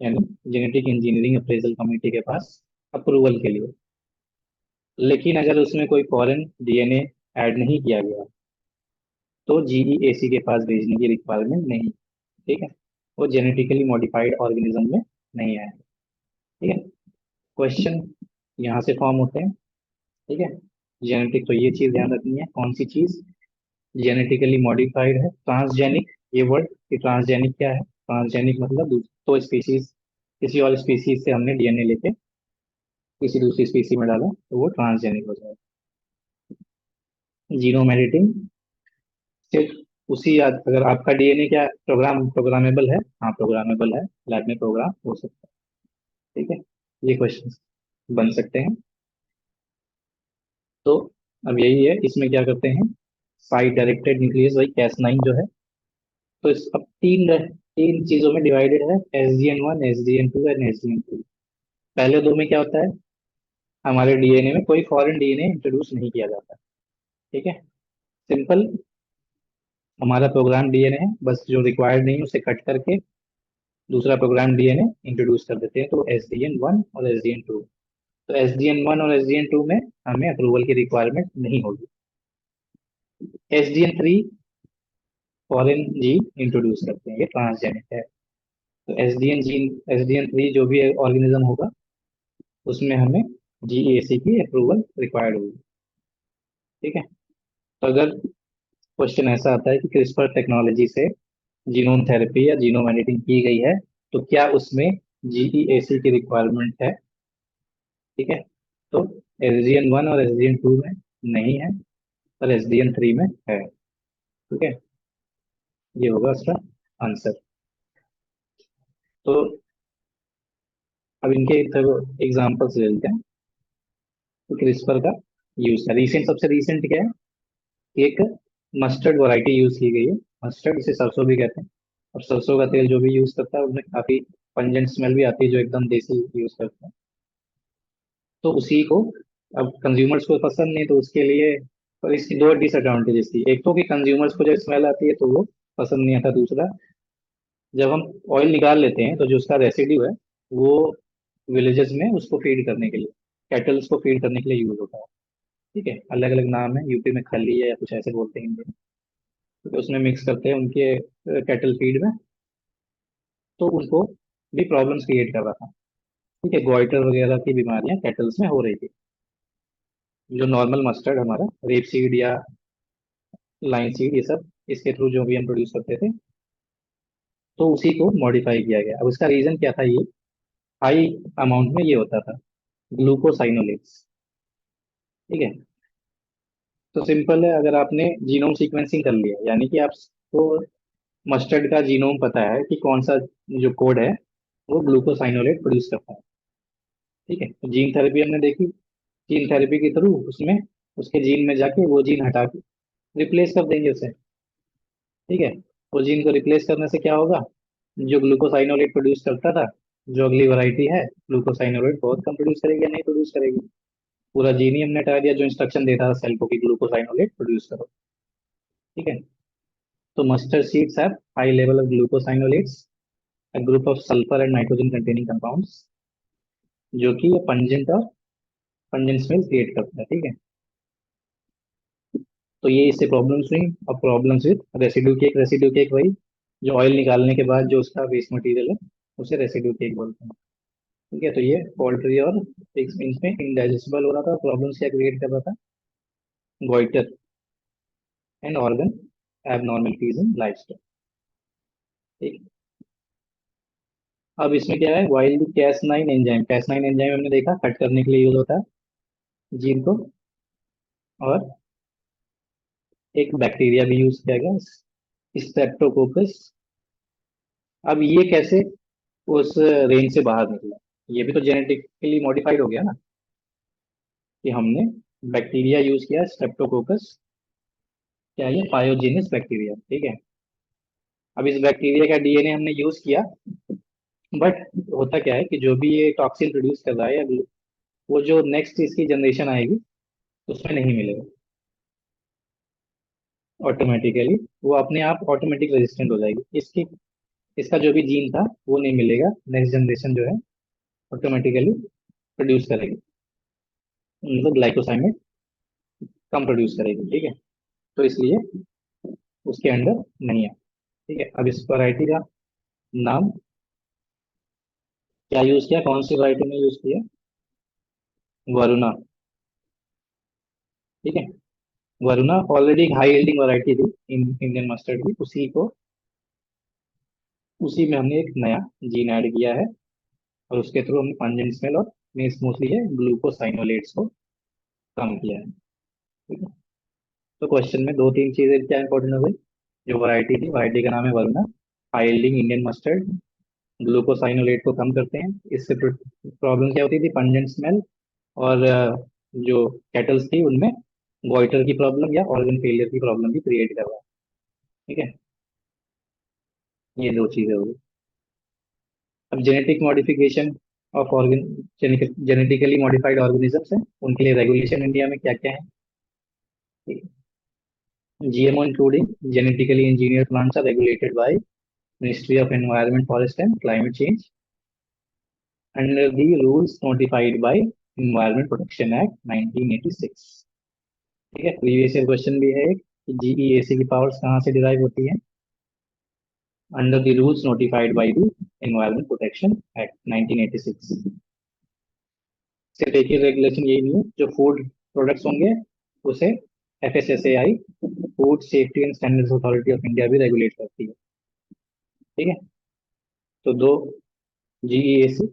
S1: यानी जेनेटिक इंजीनियरिंग अप्रेजल कमेटी के पास अप्रूवल के लिए। लेकिन अगर उसमें कोई फॉरेन डीएनए ऐड नहीं किया गया, तो जीईएसी के पास भेजने की रिक्वायरमेंट नहीं। ठीक है, वो जेनेटिकली मॉडिफाइड ऑर्गेनिज्म में नहीं आएगा। ठीक है, क्वेश्चन यहाँ से फॉर्म होते हैं। ठीक है, जेनेटिक, तो ये चीज ध्यान रखनी है, कौन सी चीज जेनेटिकली मॉडिफाइड है। ट्रांसजेनिक, ये वर्ड कि ट्रांसजेनिक क्या है, ट्रांसजेनिक मतलब तो स्पीसीज, किसी और स्पीसीज से हमने डीएनए लेके किसी दूसरी स्पीसी में डाला तो वो ट्रांसजेनिक हो जाएगा। जीनोम एडिटिंग सिर्फ अगर आपका डीएनए क्या प्रोग्रामेबल है, हाँ प्रोग्रामेबल है, लैब में प्रोग्राम हो सकता है। ठीक है, ये क्वेश्चन बन सकते हैं। तो अब यही है, इसमें क्या करते हैं, साइट डायरेक्टेड न्यूक्लियस वही Cas9 जो है, तो इस अब तीन चीजों में डिवाइडेड है, SDN1, SDN2 एंड SDN3। पहले दो में क्या होता है, हमारे डीएनए में कोई फॉरेन डीएनए इंट्रोड्यूस नहीं किया जाता। ठीक है, सिंपल हमारा प्रोग्राम डीएनए है, बस जो रिक्वायर्ड नहीं है उसे कट करके दूसरा प्रोग्राम डीएनए इंट्रोड्यूस कर देते हैं, तो SDN1 और SDN2। तो SDN1 और SDN2 में हमें अप्रूवल की रिक्वायरमेंट नहीं होगी। SDN3 फॉरेन जीन इंट्रोड्यूस करते हैं, ये ट्रांसजेनिक है। तो SDN3 जो भी ऑर्गेनिज्म होगा उसमें हमें GEAC की अप्रूवल रिक्वायर्ड होगी। ठीक है, तो अगर क्वेश्चन ऐसा आता है कि क्रिस्पर टेक्नोलॉजी से जीनोम थेरेपी या जीनोम एडिटिंग की गई है, तो क्या उसमें GEAC की रिक्वायरमेंट है? ठीक है, तो SDN1 और SDN2 में नहीं है, और SDN3 में है। ठीक है, ये होगा उसका आंसर। तो अब इनके एग्जाम्पल्स ले लेते हैं। तो क्रिस्पर का यूज है, रिसेंट सबसे रिसेंट क्या है, एक मस्टर्ड वैरायटी यूज की गई है। मस्टर्ड इसे सरसों भी कहते हैं, और सरसों का तेल जो भी यूज करता है उसमें काफी पंजेंट स्मेल भी आती है, जो एकदम देसी यूज करते हैं। तो उसी को अब कंज्यूमर्स को पसंद नहीं, तो उसके लिए, और इसकी दो डिसएडवांटेजेस थी, एक तो कि कंज्यूमर्स को जब स्मेल आती है तो वो पसंद नहीं आता, दूसरा जब हम ऑयल निकाल लेते हैं तो जो उसका रेसिड्यू है वो विलेजेस में उसको फीड करने के लिए, कैटल्स को फीड करने के लिए यूज होता है। ठीक है, अलग अलग नाम है, यूपी में खली है या कुछ ऐसे बोलते हैं हिंदी में। तो उसमें मिक्स करते हैं उनके कैटल फीड में, तो उनको भी प्रॉब्लम्स क्रिएट कर रहा था। ठीक है, गॉइटर वगैरह की बीमारियां कैटल्स में हो रही थी। जो नॉर्मल मस्टर्ड हमारा रेप सीड या लाइन सीड, ये सब इसके थ्रू जो भी हम प्रोड्यूस करते थे, तो उसी को मॉडिफाई किया गया। अब उसका रीजन क्या था, ये हाई अमाउंट में ये होता था, ग्लूकोसाइनोलेट्स। ठीक है, तो सिंपल है, अगर आपने जीनोम सीक्वेंसिंग कर लिया, यानी कि आपको मस्टर्ड का जीनोम पता है कि कौन सा जो कोड है वो ग्लूकोसाइनोलेट प्रोड्यूस करता है। ठीक है, तो जीन थेरेपी हमने देखी, जीन थेरेपी के थ्रू उसमें उसके जीन में जाके वो जीन हटा के रिप्लेस कर देंगे उसे। ठीक है, वो जीन को रिप्लेस करने से क्या होगा, जो ग्लूकोसाइनोलेट प्रोड्यूस करता था, जो अगली वैरायटी है ग्लूकोसाइनोलेट बहुत कम प्रोड्यूस करेगी या नहीं प्रोड्यूस करेगी। पूरा जीन ही हमने हटा दिया जो इंस्ट्रक्शन देता था सेल को कि ग्लूकोसाइनोलेट प्रोड्यूस करो। ठीक है, तो mustard seeds have high level of glucosinolates, a group of sulfur and nitrogen containing compounds, जो कि ये पंजेंट स्मेल क्रिएट करता है। ठीक है, तो ये इससे प्रॉब्लम्स हुई। अब प्रॉब्लम्स विद रेसिड्यू केक वही, जो ऑयल निकालने के बाद जो उसका वेस्ट मटेरियल है उसे रेसिड्यू केक बोलते हैं। ठीक है, तो ये पोल्ट्री और पिग्स में इनडाइजेस्टिबल हो रहा था, प्रॉब्लम्स क्या क्रिएट कर रहा था, goitre and organ abnormalities in life. ठीक, अब इसमें क्या है, वाइल्ड Cas9 एंजाइम हमने देखा कट करने के लिए यूज होता है जीन को, और एक बैक्टीरिया भी यूज किया गया, स्ट्रेप्टोकोकस। अब ये कैसे उस रेंज से बाहर निकला, ये भी तो जेनेटिकली मॉडिफाइड हो गया ना, कि हमने बैक्टीरिया यूज किया स्ट्रेप्टोकोकस, क्या ये पायोजेनिस बैक्टीरिया। ठीक है, अब इस बैक्टीरिया का डीएनए हमने यूज किया, बट होता क्या है कि जो भी ये टॉक्सिन प्रोड्यूस कर रहा है वो जो नेक्स्ट इसकी जनरेशन आएगी उसमें नहीं मिलेगा ऑटोमेटिकली, वो अपने आप ऑटोमेटिक रेजिस्टेंट हो जाएगी, इसका जो भी जीन था वो नहीं मिलेगा, नेक्स्ट जनरेशन जो है ऑटोमेटिकली प्रोड्यूस करेगी, मतलब ग्लाइकोसाइनेट कम प्रोड्यूस करेगी। ठीक है, तो इसलिए उसके अंडर नहीं है। ठीक है, अब इस वैरायटी का नाम क्या यूज किया, कौन सी वैरायटी में यूज किया, वरुणा। ठीक है, Varuna already high yielding variety थी इंडियन मस्टर्ड की, उसी में हमने एक नया जीन ऐड किया है, और उसके थ्रू हमने पंजेंट स्मेल और मोस्टली ये ग्लूकोसाइनोलेट्स को कम किया है। ठीक है। तो क्वेश्चन में दो तीन चीजें क्या इंपॉर्टेंट हो गई। जो वैरायटी थी, वैरायटी का नाम है Varuna, high yielding Indian mustard, glucosinolate को कम करते हैं। इससे प्रॉब्लम क्या होती थी, पंजेंट स्मेल, और जो कैटल्स थी उनमें गॉइटर की प्रॉब्लम या ऑर्गन फेलियर की प्रॉब्लम भी क्रिएट कर रहा है। ठीक है, ये दो चीजें हो गई। अब genetic modification of organ, genetically modified organisms हैं, उनके लिए रेगुलेशन इंडिया में क्या क्या है। GMO including genetically engineered plants are regulated by Ministry of Environment, Forest and Climate Change under the rules notified by Environment Protection Act 1986। ठीक है, previous year question भी है एक कि GEAC की पावर्स कहाँ से डिराइव होती है, under the rules notified by the environment protection act 1986। सिर्फ एक ही रेगुलेशन यही नहीं है, जो फूड प्रोडक्ट्स होंगे उसे FSSAI, food safety and standards authority of India भी रेगुलेट करती है। ठीक है, तो दो, GEAC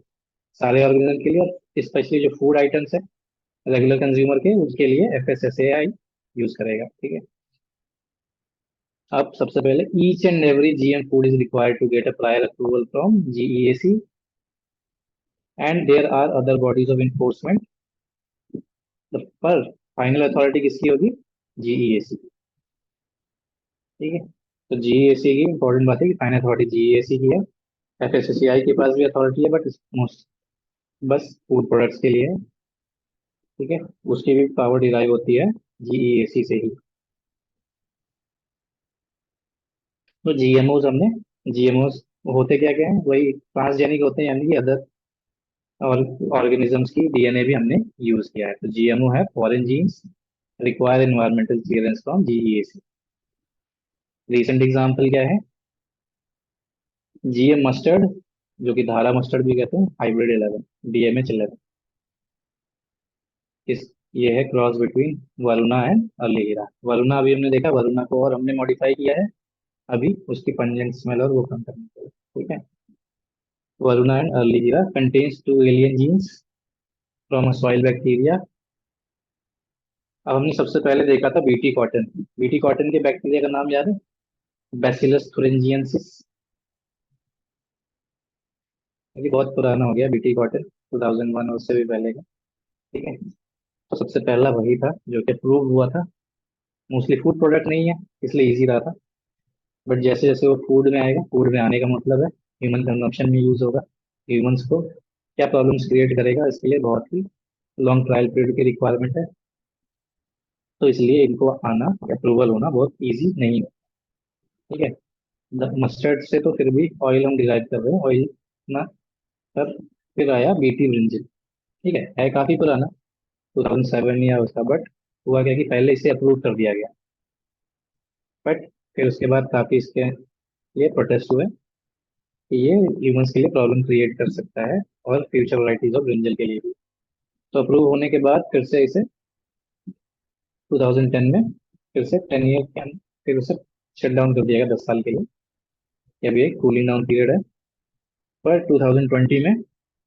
S1: सारे ऑर्गेनिज्म के लिए, और स्पेशली जो फूड आइटम्स है रेगुलर कंज्यूमर के, उसके लिए FSSAI यूज करेगा। ठीक है। अब सबसे पहले, each and every GM food is required to get a prior approval from GEAC and there are other bodies of enforcement, पर फाइनल अथॉरिटी किसकी होगी, GEAC। ठीक है, तो GEAC की इंपॉर्टेंट बात है कि फाइनल अथॉरिटी GEAC की है। FSSAI के पास भी अथॉरिटी है, बट मोस्ट बस फूड प्रोडक्ट्स के लिए है। ठीक है, उसकी भी पावर डिराइव होती है GEAC से ही। तो GMOs होते क्या क्या है, वही ट्रांसजेनिक होते हैं, यानी कि अदर और ऑर्गेनिजम्स की DNA भी हमने यूज किया है। तो GMO है foreign genes, require environmental clearance from GEAC। Recent example क्या है, GM मस्टर्ड, जो कि धारा मस्टर्ड भी कहते हैं, हाइब्रिड 11, DMH 11। इस ये है cross between Varuna and Early Heera. Varuna अभी हमने देखा, वरुणा को और हमने मॉडिफाई किया है अभी उसकी पंजेंट स्मेल और वो कम करने के लिए। ठीक है, Varuna and Early Heera contains two alien genes from a soil bacteria. अब हमने सबसे पहले देखा था बीटी कॉटन। बीटी कॉटन के बैक्टीरिया का नाम याद है, बैसिलस थुरिंजियंसिस। ये बहुत पुराना हो गया बीटी कॉटन, 2001 और उससे भी पहले का। ठीक है, तो सबसे पहला वही था जो कि प्रूव हुआ था। मोस्टली फूड प्रोडक्ट नहीं है इसलिए इजी रहा था, बट जैसे जैसे वो फूड में आएगा, फूड में आने का मतलब है ह्यूमन कंजम्पशन में यूज होगा, ह्यूमंस को क्या प्रॉब्लम्स क्रिएट करेगा, इसके लिए बहुत ही लॉन्ग ट्रायल पीरियड की रिक्वायरमेंट है। तो इसलिए इनको आना, अप्रूवल होना बहुत इजी नहीं है। ठीक है, मस्टर्ड से तो फिर भी ऑयल हम डिराइव कर रहे हैं, ऑयल ना, पर फिर आया बीटी ब्रिंजल। ठीक है काफी पुराना, 2007 या उसका, बट हुआ क्या कि पहले इसे अप्रूव कर दिया गया, बट फिर उसके बाद काफी इसके लिए प्रोटेस्ट हुए कि ये ह्यूमंस के लिए प्रॉब्लम क्रिएट कर सकता है, और फ्यूचर वराइटीज ऑफ ब्रिंजल के लिए भी। तो अप्रूव होने के बाद फिर से इसे 2010 में फिर से 10 ईयर के फिर उसे शट डाउन कर दिया गया 10 साल के लिए। ये अभी एक कूलिंग डाउन पीरियड है, पर 2020 में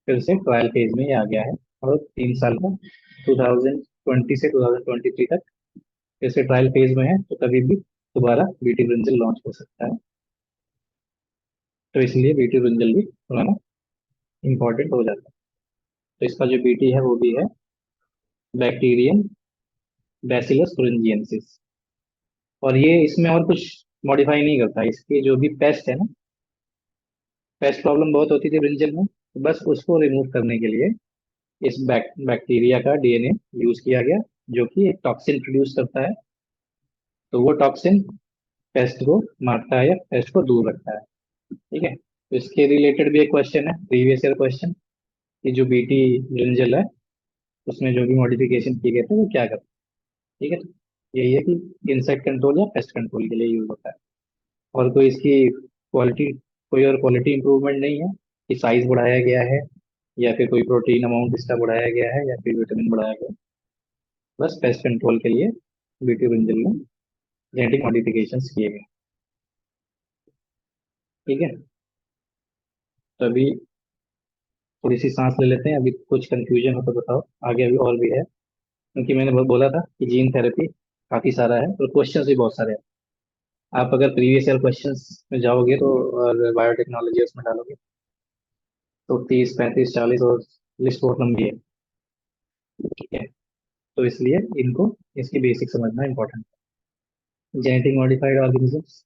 S1: फिर से ट्रायल फेज में ये आ गया है, और 3 साल का 2020 से 2023 तक फिर से ट्रायल फेज में है, तो कभी भी दोबारा बीटी ब्रिंजल लॉन्च हो सकता है। तो इसलिए बीटी ब्रिंजल भी थोड़ा ना इम्पोर्टेंट हो जाता है। तो इसका जो बीटी है वो भी है बैक्टीरियम बैसिलस thuringiensis। और ये इसमें और कुछ मॉडिफाई नहीं करता, इसके जो भी पेस्ट है ना, पेस्ट प्रॉब्लम बहुत होती थी ब्रिंजल में, तो बस उसको रिमूव करने के लिए इस बैक्टीरिया का DNA यूज किया गया, जो कि एक टॉक्सिन प्रोड्यूस करता है। तो वो टॉक्सिन पेस्ट को मारता है या पेस्ट को दूर रखता है। ठीक है, तो इसके रिलेटेड भी एक क्वेश्चन है, प्रीवियस ईयर क्वेश्चन, कि जो बीटी ब्रिंजल है उसमें जो भी मॉडिफिकेशन किए गए थे वो क्या करते हैं। ठीक है, तो यही है कि इंसेक्ट कंट्रोल या पेस्ट कंट्रोल के लिए यूज होता है, और कोई इसकी क्वालिटी, कोई और क्वालिटी इंप्रूवमेंट नहीं है कि साइज बढ़ाया गया है, या फिर कोई प्रोटीन अमाउंट इसका बढ़ाया गया है, या फिर विटामिन बढ़ाया गया है। बस पेस्ट कंट्रोल के लिए बीटी ब्रिंजल में जेनेटिक मॉडिफिकेशंस किए गए। ठीक है, तो अभी थोड़ी सी सांस ले लेते हैं, अभी कुछ कंफ्यूजन हो तो बताओ, आगे अभी और भी है, क्योंकि मैंने बोला था कि जीन थेरेपी काफी सारा है और क्वेश्चंस भी बहुत सारे हैं। आप अगर प्रीवियस ईयर क्वेश्चंस में जाओगे तो और बायोटेक्नोलॉजी उसमें डालोगे तो 30 35 40 और लिस्ट बहुत लंबी है। ठीक है, तो इसलिए इनको, इसकी बेसिक समझना इंपॉर्टेंट है। जेनेटिक मॉडिफाइड ऑर्गेनिजम्स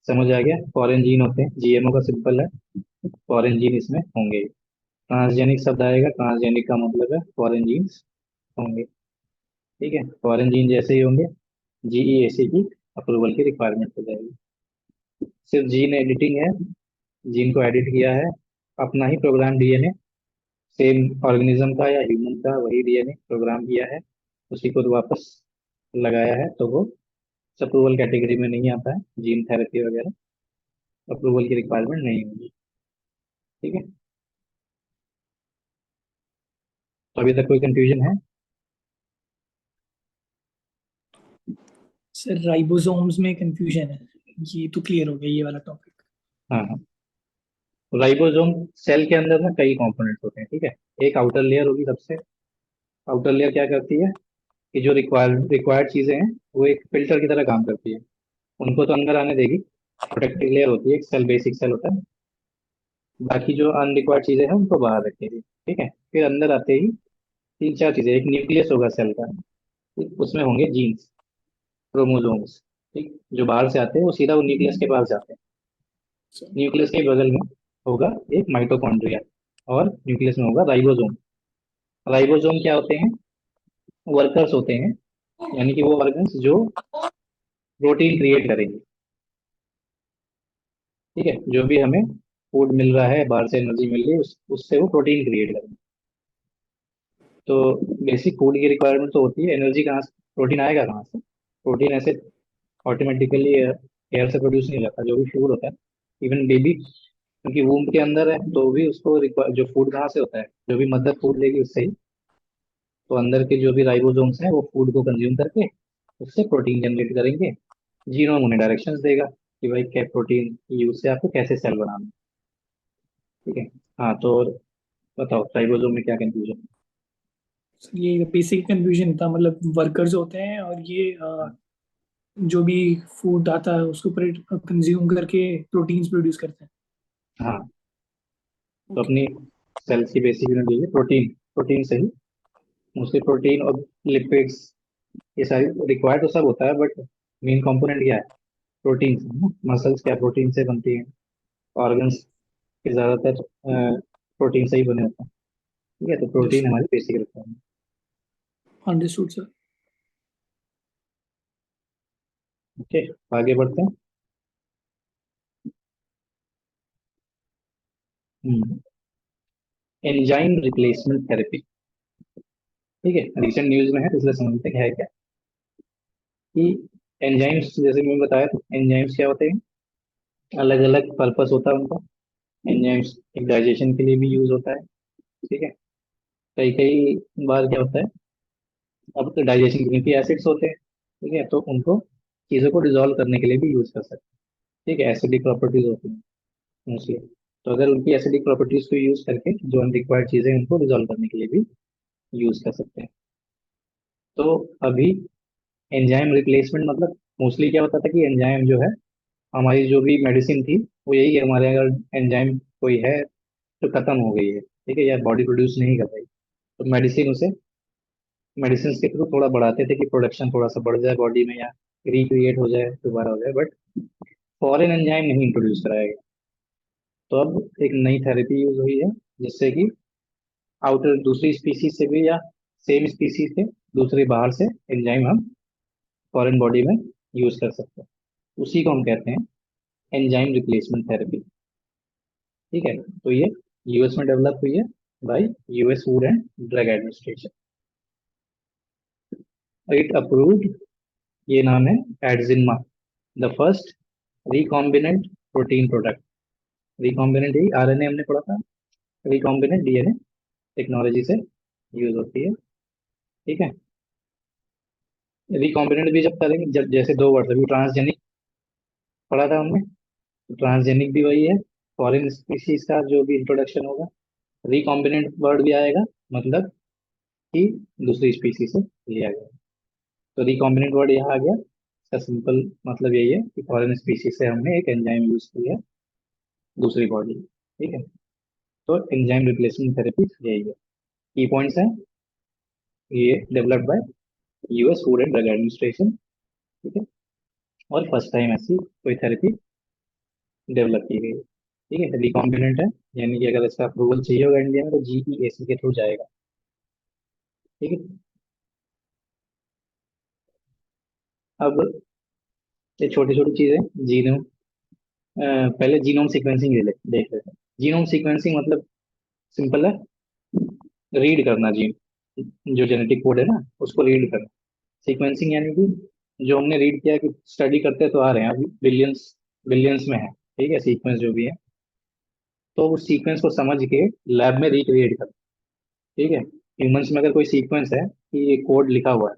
S1: समझ आ गया, फॉरेन जीन होते हैं, जीएमओ का सिंपल है, फॉरेन जीन इसमें होंगे। ट्रांसजेनिक शब्द आएगा, ट्रांसजेनिक का मतलब है फॉरेन जीन्स होंगे। ठीक है, फॉरेन जीन जैसे ही होंगे जीईएसी की अप्रूवल की रिक्वायरमेंट हो जाएगी। सिर्फ जीन एडिटिंग है, जीन को एडिट किया है, अपना ही प्रोग्राम डीएनए, सेम ऑर्गेनिज्म का या ह्यूमन का वही डीएनए प्रोग्राम किया है, उसी को वापस लगाया है, तो वो अप्रूवल कैटेगरी में नहीं आता है, जीन थेरेपी वगैरह अप्रूवल की रिक्वायरमेंट नहीं होगी। ठीक है, तो अभी तक कोई कंफ्यूजन है?
S2: सर राइबोसोम्स में कंफ्यूजन है, ये तो क्लियर हो गया ये वाला टॉपिक।
S1: हाँ हाँ, राइबोसोम सेल के अंदर ना कई कंपोनेंट्स होते हैं। ठीक है, एक आउटर लेयर होगी सबसे, आउटर लेयर क्या करती है कि जो रिक्वायर्ड चीजें हैं वो एक फिल्टर की तरह काम करती है, उनको तो अंदर आने देगी, प्रोटेक्टिव लेयर होती है, एक सेल बेसिक सेल होता है, बाकी जो अनरिक्वायर्ड चीजें हैं उनको बाहर रखेगी। ठीक है, फिर अंदर आते ही तीन चार चीजें, एक न्यूक्लियस होगा सेल का, ठीक, उसमें होंगे जीन्स, क्रोमोसोम्स। ठीक, जो बाहर से आते हैं वो सीधा वो न्यूक्लियस के पास जाते हैं, न्यूक्लियस के बगल में होगा एक माइटोकॉन्ड्रिया, और न्यूक्लियस में होगा राइबोसोम। राइबोसोम क्या होते हैं? वर्कर्स होते हैं, यानी कि वो ऑर्गन्स जो प्रोटीन क्रिएट करेंगे। ठीक है, जो भी हमें फूड मिल रहा है, बाहर से एनर्जी मिल रही है, उससे वो प्रोटीन क्रिएट करेंगे। तो बेसिक फूड की रिक्वायरमेंट तो होती है, एनर्जी कहाँ से, प्रोटीन आएगा कहाँ से? प्रोटीन ऐसे ऑटोमेटिकली एयर से प्रोड्यूस नहीं हो जाता, जो भी फूड होता है, इवन बेबी क्योंकि वूम के अंदर है तो भी उसको जो फूड कहाँ से होता है, जो भी मदर फूड लेगी उससे ही। तो अंदर के जो भी राइबोसोम्स हैं वो फूड को कंज्यूम करके उससे प्रोटीन जनरेट करेंगे, जीनोम उन्हें डायरेक्शंस देगा कि भाई क्या प्रोटीन यूज से आपको कैसे सेल बनाना है। ठीक है, हाँ तो बताओ राइबोसोम में क्या कंफ्यूजन है?
S2: ये बेसिक कंफ्यूजन था, मतलब वर्कर्स होते हैं और ये जो भी फूड आता है उसके ऊपर कंज्यूम करके प्रोटीन्स प्रोड्यूस करते हैं।
S1: हाँ, तो
S2: ओके।
S1: अपनी सेल्स की बेसिक यूनिट यही है, प्रोटीन, प्रोटीन से ही मोस्टली प्रोटीन और लिपिड्स, ये सारी रिक्वायर्ड तो सब होता है, बट मेन कंपोनेंट क्या है? प्रोटीन से है ना, मसल्स क्या प्रोटीन से बनती हैं, ऑर्गन्स के ज्यादातर प्रोटीन से ही बने होते हैं। ठीक है, तो प्रोटीन हमारी basic requirement.
S2: Understood sir.
S1: Okay, आगे बढ़ते हैं। Enzyme replacement therapy. ठीक है, रिसेंट न्यूज में है तो इसलिए समझते हैं क्या है क्या, कि एंजाइम्स जैसे मैंने बताया, तो एंजाइम्स क्या होते हैं, अलग अलग पर्पस होता है उनका। एंजाइम्स एक डाइजेशन के लिए भी यूज होता है। ठीक है, कई कई बार क्या होता है, अब तो डाइजेशन क्योंकि एसिड्स होते हैं, ठीक है, तो उनको चीज़ों को डिजोल्व करने के लिए भी यूज कर सकते हैं। ठीक है, एसिडिक प्रॉपर्टीज होती हैं मोस्टली, तो अगर उनकी एसिडिक प्रॉपर्टीज को यूज करके जो अनरिक्वायर्ड चीजें हैं उनको डिजोल्व करने के लिए भी यूज कर सकते हैं। तो अभी एंजाइम रिप्लेसमेंट मतलब मोस्टली क्या होता था कि एंजाइम जो है, हमारी जो भी मेडिसिन थी वो यही है, हमारे अगर एंजाइम कोई है जो खत्म हो गई है, ठीक है, या बॉडी प्रोड्यूस नहीं कर रही, तो मेडिसिन उसे, मेडिसिन के थ्रू थोड़ा बढ़ाते थे कि प्रोडक्शन थोड़ा सा बढ़ जाए बॉडी में, या रिक्रिएट हो जाए, दोबारा हो जाए, बट फॉरेन एंजाइम नहीं इंट्रोड्यूस कराया गया। तो अब एक नई थेरेपी यूज हुई है, जिससे कि आउटर दूसरी स्पीसीज से भी या सेम स्पीसीज से दूसरे बाहर से एंजाइम हम फॉरेन बॉडी में यूज कर सकते हैं, उसी को हम कहते हैं एंजाइम रिप्लेसमेंट थेरेपी। ठीक है, तो ये यूएस में डेवलप हुई है by US Food and Drug Administration, it approved, ये नाम है एडजिनमा, the first recombinant protein product. Recombinant ही आरएनए हमने पढ़ा था, रिकॉम्बिनेंट डीएनए टेक्नोलॉजी से यूज होती है। ठीक है, रिकॉम्बिनेंट भी जब करेंगे, जब जैसे दो वर्ड, अभी ट्रांसजेनिक पढ़ा था हमने, तो ट्रांसजेनिक भी वही है, फॉरेन स्पीशीज का जो भी इंट्रोडक्शन होगा, रिकॉम्बिनेंट वर्ड भी आएगा, मतलब कि दूसरी स्पीसी से लिया गया। तो रिकॉम्बिनेंट वर्ड यहाँ आ गया, इसका सिंपल मतलब यही है कि फॉरेन स्पीसीज से हमने एक एंजाइम यूज किया दूसरी बॉडी, ठीक है। तो एंजाइम रिप्लेसमेंट थेरेपी यही है। की पॉइंट्स हैं, ये developed by US Food and Drug administration, ठीक है। और फर्स्ट टाइम ऐसी कोई थेरेपी डेवलप की गई है, ठीक है। रिकॉम्बिनेंट है, यानी कि अगर इसका अप्रूवल चाहिए होगा इंडिया में तो जीईएसी के थ्रू जाएगा, ठीक है। अब ये छोटी छोटी चीजें, जीनोम, पहले जीनोम सीक्वेंसिंग देख लेते हैं। जीनोम सीक्वेंसिंग मतलब सिंपल है, रीड करना जीन, जो जेनेटिक कोड है ना उसको रीड करना। सीक्वेंसिंग यानी कि जो हमने रीड किया, कि स्टडी करते तो आ रहे हैं अभी बिलियंस, बिलियंस में है, ठीक है, सीक्वेंस जो भी है। तो उस सीक्वेंस को समझ के लैब में रिक्रिएट करना, ठीक है। ह्यूमंस में अगर कोई सीक्वेंस है कि ये कोड लिखा हुआ है,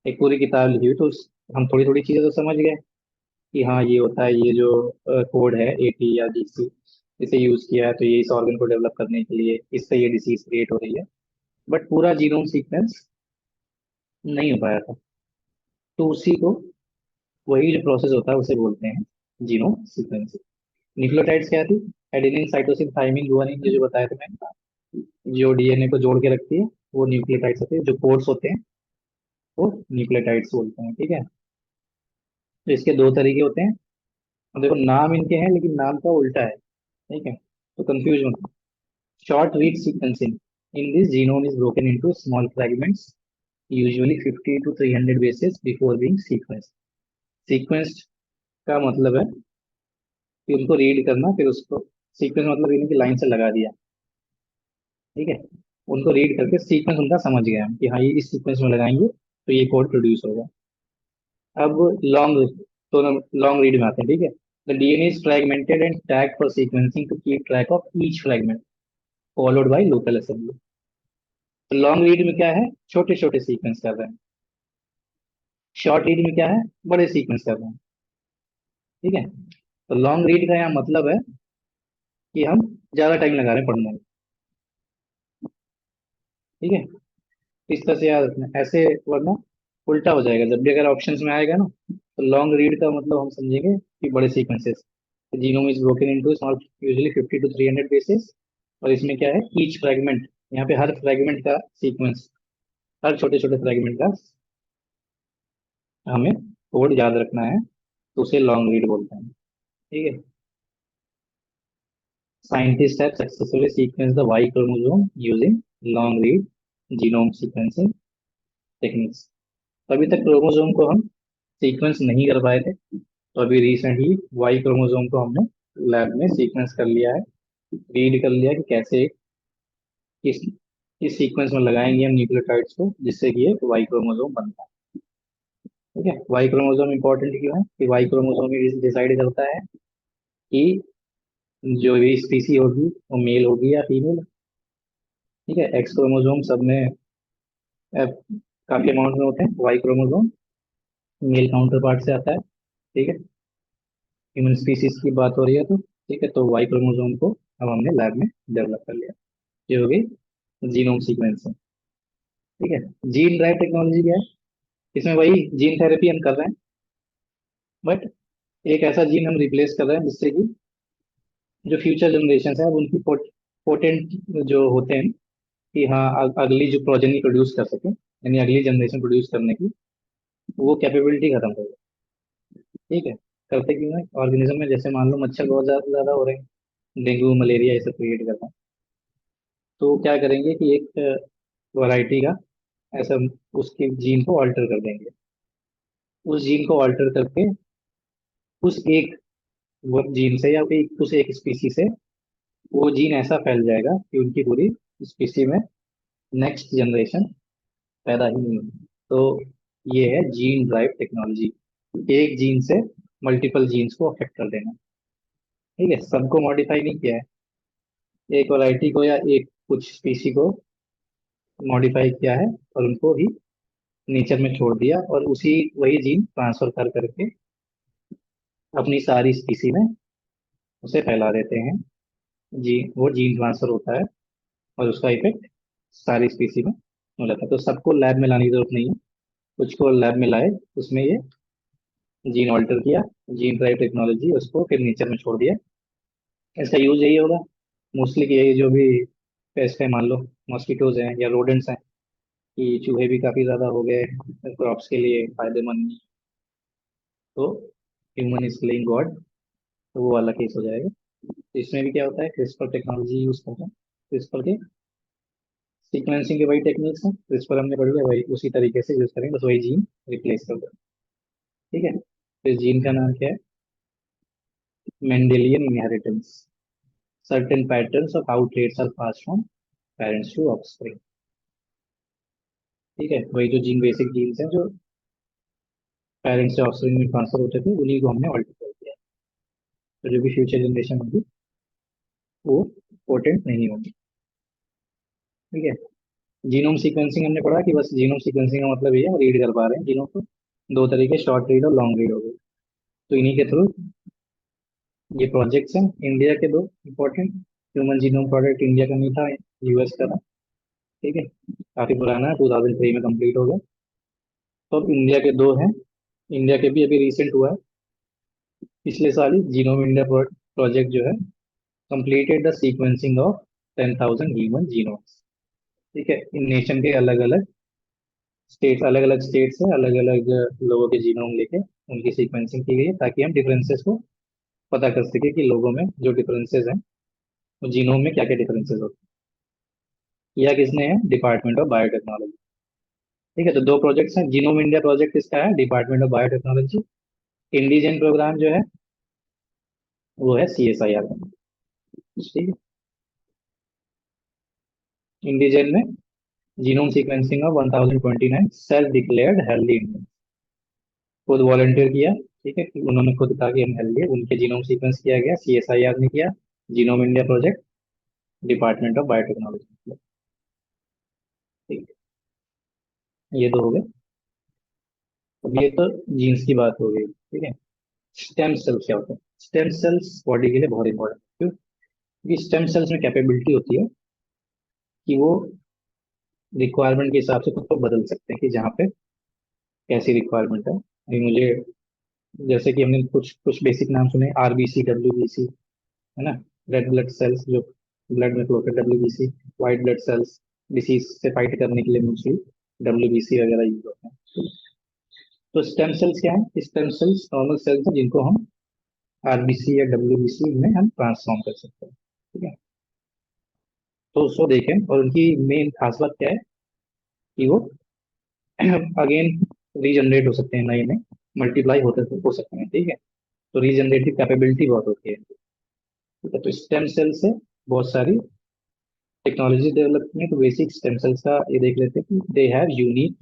S1: एक पूरी किताब लिखी हुई, तो हम थोड़ी थोड़ी चीजें तो समझ गए कि हाँ ये होता है, ये जो कोड है एटी या जीसी, इसे यूज किया है तो ये इस ऑर्गन को डेवलप करने के लिए, इससे ये डिसीज क्रिएट हो रही है। बट पूरा जीनोम सीक्वेंस नहीं हो पाया था। तो उसी को, वही जो प्रोसेस होता है उसे बोलते हैं जीनोम सीक्वेंसिंग। न्यूक्लियोटाइड्स क्या थी? एडेनिन, साइटोसिन, थाइमिन, गुआनिन, जो जो बताए थे मैंने, जो डीएनए को जोड़ के रखती है, वो न्यूक्लियोटाइड्स होते हैं। जो कोड्स होते हैं वो न्यूक्लियोटाइड्स बोलते हैं, ठीक है। तो इसके दो तरीके होते हैं। अब देखो नाम इनके हैं लेकिन नाम का उल्टा है, ठीक है, तो कंफ्यूज मत। Short read sequencing, in this genome is broken into small fragments, usually 50 to 300 bases before being sequenced। Sequenced का मतलब है कि उनको रीड करना, फिर उसको सीक्वेंस मतलब इनकी लाइन से लगा दिया, ठीक है। उनको रीड करके सीक्वेंस उनका समझ गया हम कि हाँ ये इस सीक्वेंस में लगाएंगे तो ये कोड प्रोड्यूस होगा। अब लॉन्ग, तो लॉन्ग रीड में आते हैं, ठीक है। The DNA is fragmented and tag for sequencing to keep track of each fragment, followed by local assembly. तो लॉन्ग रीड में क्या है, छोटे छोटे सीक्वेंस कर रहे हैं। शॉर्ट रीड में क्या है, बड़े सीक्वेंस कर रहे हैं, ठीक है। तो लॉन्ग रीड का यहाँ मतलब है कि हम ज्यादा टाइम लगा रहे हैं पढ़ने में, ठीक है। इस तरह से याद रखना ऐसे, वरना उल्टा हो जाएगा जब भी अगर ऑप्शंस में आएगा ना। तो लॉन्ग रीड का मतलब हम समझेंगे कि बड़े sequences, genome is broken into small, usually 50 to 300 basis. और इसमें क्या है, ईच फ्रैगमेंट, यहाँ पे हर फ्रैगमेंट का सीक्वेंस, हर छोटे छोटे फ्रैगमेंट का हमें कोड याद रखना है, तो उसे लॉन्ग रीड बोलते हैं, ठीक है। Scientist have successfully sequenced the Y chromosome using long read genome sequencing techniques। अभी तक क्रोमोसोम को हम सीक्वेंस नहीं कर पाए थे, तो अभी रिसेंटली वाई क्रोमोसोम को हमने लैब में सीक्वेंस कर लिया है, रीड कर लिया कि कैसे इस इस सीक्वेंस में लगाएंगे हम न्यूक्लियोटाइड्स को, जिससे कि एक वाई क्रोमोसोम बनता है, ठीक है। वाई क्रोमोसोम इंपॉर्टेंट क्यों है, कि वाई क्रोमोसोम ही डिसाइड करता है कि जो भी स्पीसी होगी वो मेल होगी या फीमेल, ठीक है। एक्स क्रोमोसोम सब में काफी अमाउंट में होते हैं, Y chromosome male counterpart से आता है, ठीक है। ह्यूमन स्पीसीज की बात हो रही है तो, ठीक है, तो वाई क्रोमोसोम को अब हमने लैब में डेवलप कर लिया। ये हो गई जीनोम सीक्वेंसिंग, ठीक है। जीन ड्राइव टेक्नोलॉजी क्या है, इसमें वही जीन थेरेपी हम कर रहे हैं, बट एक ऐसा जीन हम रिप्लेस कर रहे हैं जिससे कि जो फ्यूचर जनरेशन है अब उनकी पोटेंट जो होते हैं कि हाँ अगली जो प्रोजेनी प्रोड्यूस कर सके, यानी अगली जनरेशन प्रोड्यूस करने की वो कैपेबिलिटी खत्म हो गई, ठीक है। करते क्यों है, ऑर्गेनिज्म में जैसे मान लो मच्छर बहुत ज्यादा ज्यादा हो रहे हैं, डेंगू मलेरिया ये सब क्रिएट करता है, तो क्या करेंगे कि एक वैरायटी का ऐसा उसकी जीन को ऑल्टर कर देंगे। उस जीन को ऑल्टर करके उस एक वो जीन से या उस एक स्पीसी से वो जीन ऐसा फैल जाएगा कि उनकी पूरी स्पीसी में नेक्स्ट जनरेशन पैदा ही नहीं होगी। तो ये है जीन ड्राइव टेक्नोलॉजी, एक जीन से मल्टीपल जीन्स को अफेक्ट कर देना, ठीक है। सबको मॉडिफाई नहीं किया है, एक वैरायटी को या एक कुछ स्पीसी को मॉडिफाई किया है और उनको ही नेचर में छोड़ दिया, और उसी वही जीन ट्रांसफर कर करके अपनी सारी स्पीसी में उसे फैला देते हैं। जी, वो जीन ट्रांसफर होता है, और उसका इफेक्ट सारी स्पीसी में हो जाता है। तो सबको लैब में लाने की जरूरत नहीं है, कुछ को लैब में लाए, उसमें ये जीन ऑल्टर किया, जीन ड्राइव टेक्नोलॉजी, उसको फिर नेचर में छोड़ दिया। इसका यूज यही होगा मोस्टली कि ये जो भी पेस्ट है, मान लो मॉस्किटोज हैं या रोडेंट्स हैं, कि चूहे भी काफी ज्यादा हो गए, क्रॉप्स के लिए फायदेमंद नहीं, तो ह्यूमन इज प्लेइंग गॉड, तो वो वाला केस हो जाएगा। तो इसमें भी क्या होता है, क्रिस्पर टेक्नोलॉजी यूज करते हैं। क्रिस्पर के सीक्वेंसिंग के वही टेक्निक्स हैं, क्रिस्पर हमने पढ़ी है, वही उसी तरीके से यूज करेंगे, बस वही जीन रिप्लेस कर दें। ठीक है, तो इस जीन का नाम क्या है, Mendelian inheritance, certain patterns of how traits are pass from parents to offspring. ठीक है, वही जो जीन बेसिक जीन्स हैं जो पेरेंट्स से ऑफस्प्रिंग में ट्रांसफर होते थे, उन्हीं को हमने ऑल्टर कर दिया। तो जो भी फ्यूचर जनरेशन होगी वो पोटेंट नहीं होगी। ठीक है, जीनोम सीक्वेंसिंग हमने पढ़ा कि बस जीनोम सीक्वेंसिंग का मतलब ये है रीड कर पा रहे हैं जीनोम को, दो तरीके, शॉर्ट रीड और लॉन्ग रीड हो गए। तो इन्हीं के थ्रू ये प्रोजेक्ट्स हैं इंडिया के दो important. Human genome project India का नहीं था, यूएस का था। ठीक है, काफी पुराना है, 2003 में कंप्लीट हो गया। तो अब इंडिया के दो हैं, इंडिया के भी अभी रिसेंट हुआ है, पिछले साल ही जीनोम इंडिया प्रोजेक्ट जो है completed the sequencing of 10,000 human genomes. ठीक है, इन नेशन के अलग अलग स्टेट्स, अलग अलग स्टेट से अलग अलग लोगों के जीनोम लेके उनकी सीक्वेंसिंग की गई है, ताकि हम डिफरेंसेस को पता कर सके कि लोगों में जो डिफरेंसेस हैं, वो जीनोम में क्या क्या डिफरेंसेस होते हैं। या किसने है, डिपार्टमेंट ऑफ बायोटेक्नोलॉजी। ठीक है, तो दो प्रोजेक्ट्स हैं, जीनोम इंडिया प्रोजेक्ट किसका है, डिपार्टमेंट ऑफ बायोटेक्नोलॉजी। इंडिजन प्रोग्राम जो है वो है CSIR का। ठीक है, इंडिजन में genome sequencing of 1029 self declared healthy Indian, खुद वॉलंटियर किया। ठीक है, कि उन्होंने खुद कहा कि हम हेल्दी है, उनके जीनोम सीक्वेंस किया गया, CSIR ने किया, genome India project, department of biotechnology. ठीक है, ये दो हो गए। अब ये तो जीन्स की बात हो गई। ठीक है, स्टेम सेल्स क्या होते हैं, स्टेम सेल्स बॉडी के लिए बहुत इंपॉर्टेंट, क्यों, क्योंकि स्टेम सेल्स में कैपेबिलिटी होती है कि वो रिक्वायरमेंट के हिसाब से खुद को बदल सकते हैं, कि जहाँ पे कैसी रिक्वायरमेंट है। अभी मुझे, जैसे कि हमने कुछ कुछ बेसिक नाम सुने, RBC, WBC, है ना, रेड ब्लड सेल्स जो ब्लड में फ्लो कर, WBC, white blood cells disease से फाइट करने के लिए मोस्टली WBC वगैरह यूज होते हैं। तो स्टेम सेल्स क्या है, स्टेम सेल्स नॉर्मल सेल्स हैं जिनको हम RBC या WBC में हम ट्रांसफॉर्म कर सकते हैं। ठीक है, तो उसको देखें, और उनकी मेन खास बात क्या है कि वो अगेन रीजनरेट हो सकते हैं, नए नए मल्टीप्लाई होते हो सकते हैं। ठीक है, तो रीजनरेटिव कैपेबिलिटी बहुत होती है। ठीक है, तो स्टेम सेल से बहुत सारी टेक्नोलॉजी डेवलप की है। तो बेसिक स्टेम सेल्स का ये देख लेते हैं कि they have unique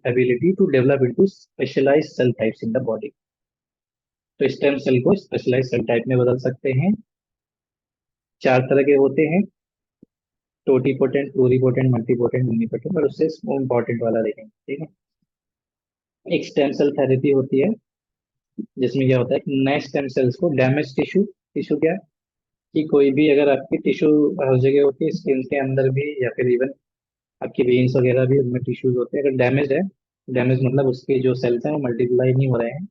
S1: ability to develop into specialised cell types in the body. तो स्टेम सेल को स्पेशलाइज्ड सेल टाइप में बदल सकते हैं। चार तरह के होते हैं, टोटीपोटेंट, प्लूरीपोटेंट, मल्टीपोटेंट, यूनिपोटेंट, और उससे इम्पोर्टेंट वाला देखेंगे। ठीक है, एक स्टेम सेल थेरेपी होती है, जिसमें क्या होता है कि नए स्टेम सेल्स को डैमेज टिश्यू, टिश्यू क्या है कि कोई भी अगर आपकी टिश्यू हर जगह होती है, स्किन के अंदर भी या फिर इवन आपकी वेन्स वगैरह भी, उनमें टिश्यूज होते हैं, अगर डैमेज है, डैमेज मतलब उसके जो सेल्स हैं वो मल्टीप्लाई नहीं हो रहे हैं,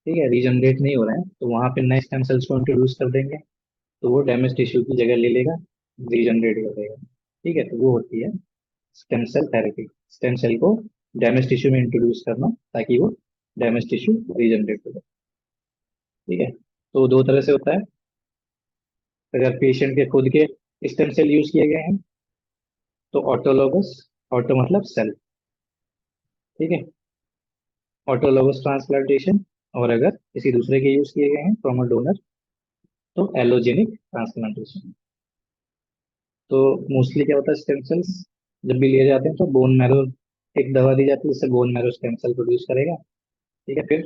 S1: ठीक है, रीजनरेट नहीं हो रहे हैं, तो वहां पे नए स्टेम सेल्स को इंट्रोड्यूस कर देंगे, तो वो डैमेज टिश्यू की जगह ले लेगा, रीजनरेट कर देगा। ठीक है, तो वो होती है stem cell therapy, stem cell को डैमेज टिश्यू में इंट्रोड्यूस करना, ताकि वो डैमेज टिश्यू रीजनरेट हो जाए। ठीक है, तो दो तरह से होता है, अगर पेशेंट के खुद के स्टेम सेल यूज किए गए हैं तो ऑटोलोगस, ऑटो मतलब सेल, ठीक है, ऑटोलोगस ट्रांसप्लांटेशन, और अगर किसी दूसरे के यूज किए गए हैं फ्रॉम अ डोनर तो एलोजेनिक ट्रांसप्लांटेशन। तो मोस्टली क्या होता है, स्टेम सेल्स जब भी लिए जाते हैं तो बोन मैरो, एक दवा दी जाती है जिससे bone marrow stem cell produce करेगा। ठीक है, फिर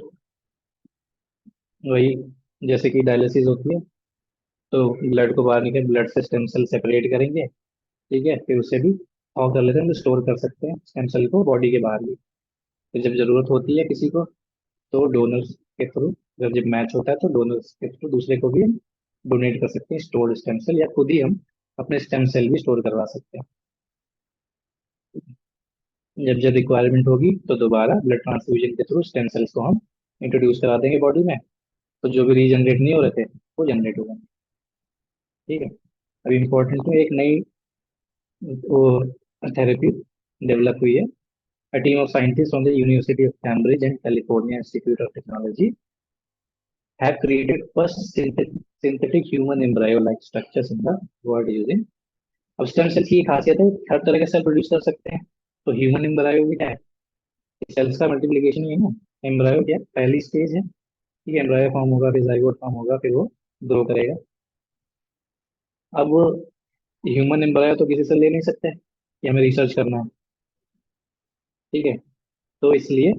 S1: वही, जैसे कि डायलिसिस होती है, तो ब्लड को बाहर निकल, ब्लड से स्टेम सेल सेपरेट करेंगे। ठीक है, फिर उसे भी और कर लेते हैं, तो स्टोर कर सकते हैं स्टेम सेल को बॉडी के बाहर भी। फिर जब जरूरत होती है किसी को, तो डोनर्स के थ्रू, जब जब मैच होता है तो डोनर्स के थ्रू दूसरे को भी हम डोनेट कर सकते हैं स्टोर्ड स्टेम सेल, या खुद ही हम अपने स्टेम सेल भी स्टोर करवा सकते हैं। जब जब रिक्वायरमेंट होगी तो दोबारा ब्लड ट्रांसफ्यूजन के थ्रू स्टेम सेल्स को हम इंट्रोड्यूस करा देंगे बॉडी में, तो जो भी रीजनरेट नहीं हो रहे थे वो जनरेट हो जाएंगे। ठीक है। अभी इम्पोर्टेंट में एक नई वो थेरेपी डेवलप हुई है। A team of scientists from the University of Cambridge and California Institute of Technology have created first synthetic human embryo-like structures in the world using। अब स्टेम सेल्स की खासियत है हर तरह के सेल प्रोड्यूस कर सकते हैं, तो ह्यूमन एम्ब्रायो भी क्या है, सेल्स का मल्टीप्लिकेशन ही है ना। एम्ब्रायो क्या है, पहली स्टेज है। ठीक है, एम्ब्रायो फॉर्म होगा, फिर जाइगोट फॉर्म होगा, फिर वो ग्रो करेगा। अब ह्यूमन एम्ब्रायो तो किसी से ले नहीं सकते, ये हमें रिसर्च करना है। ठीक है, तो इसलिए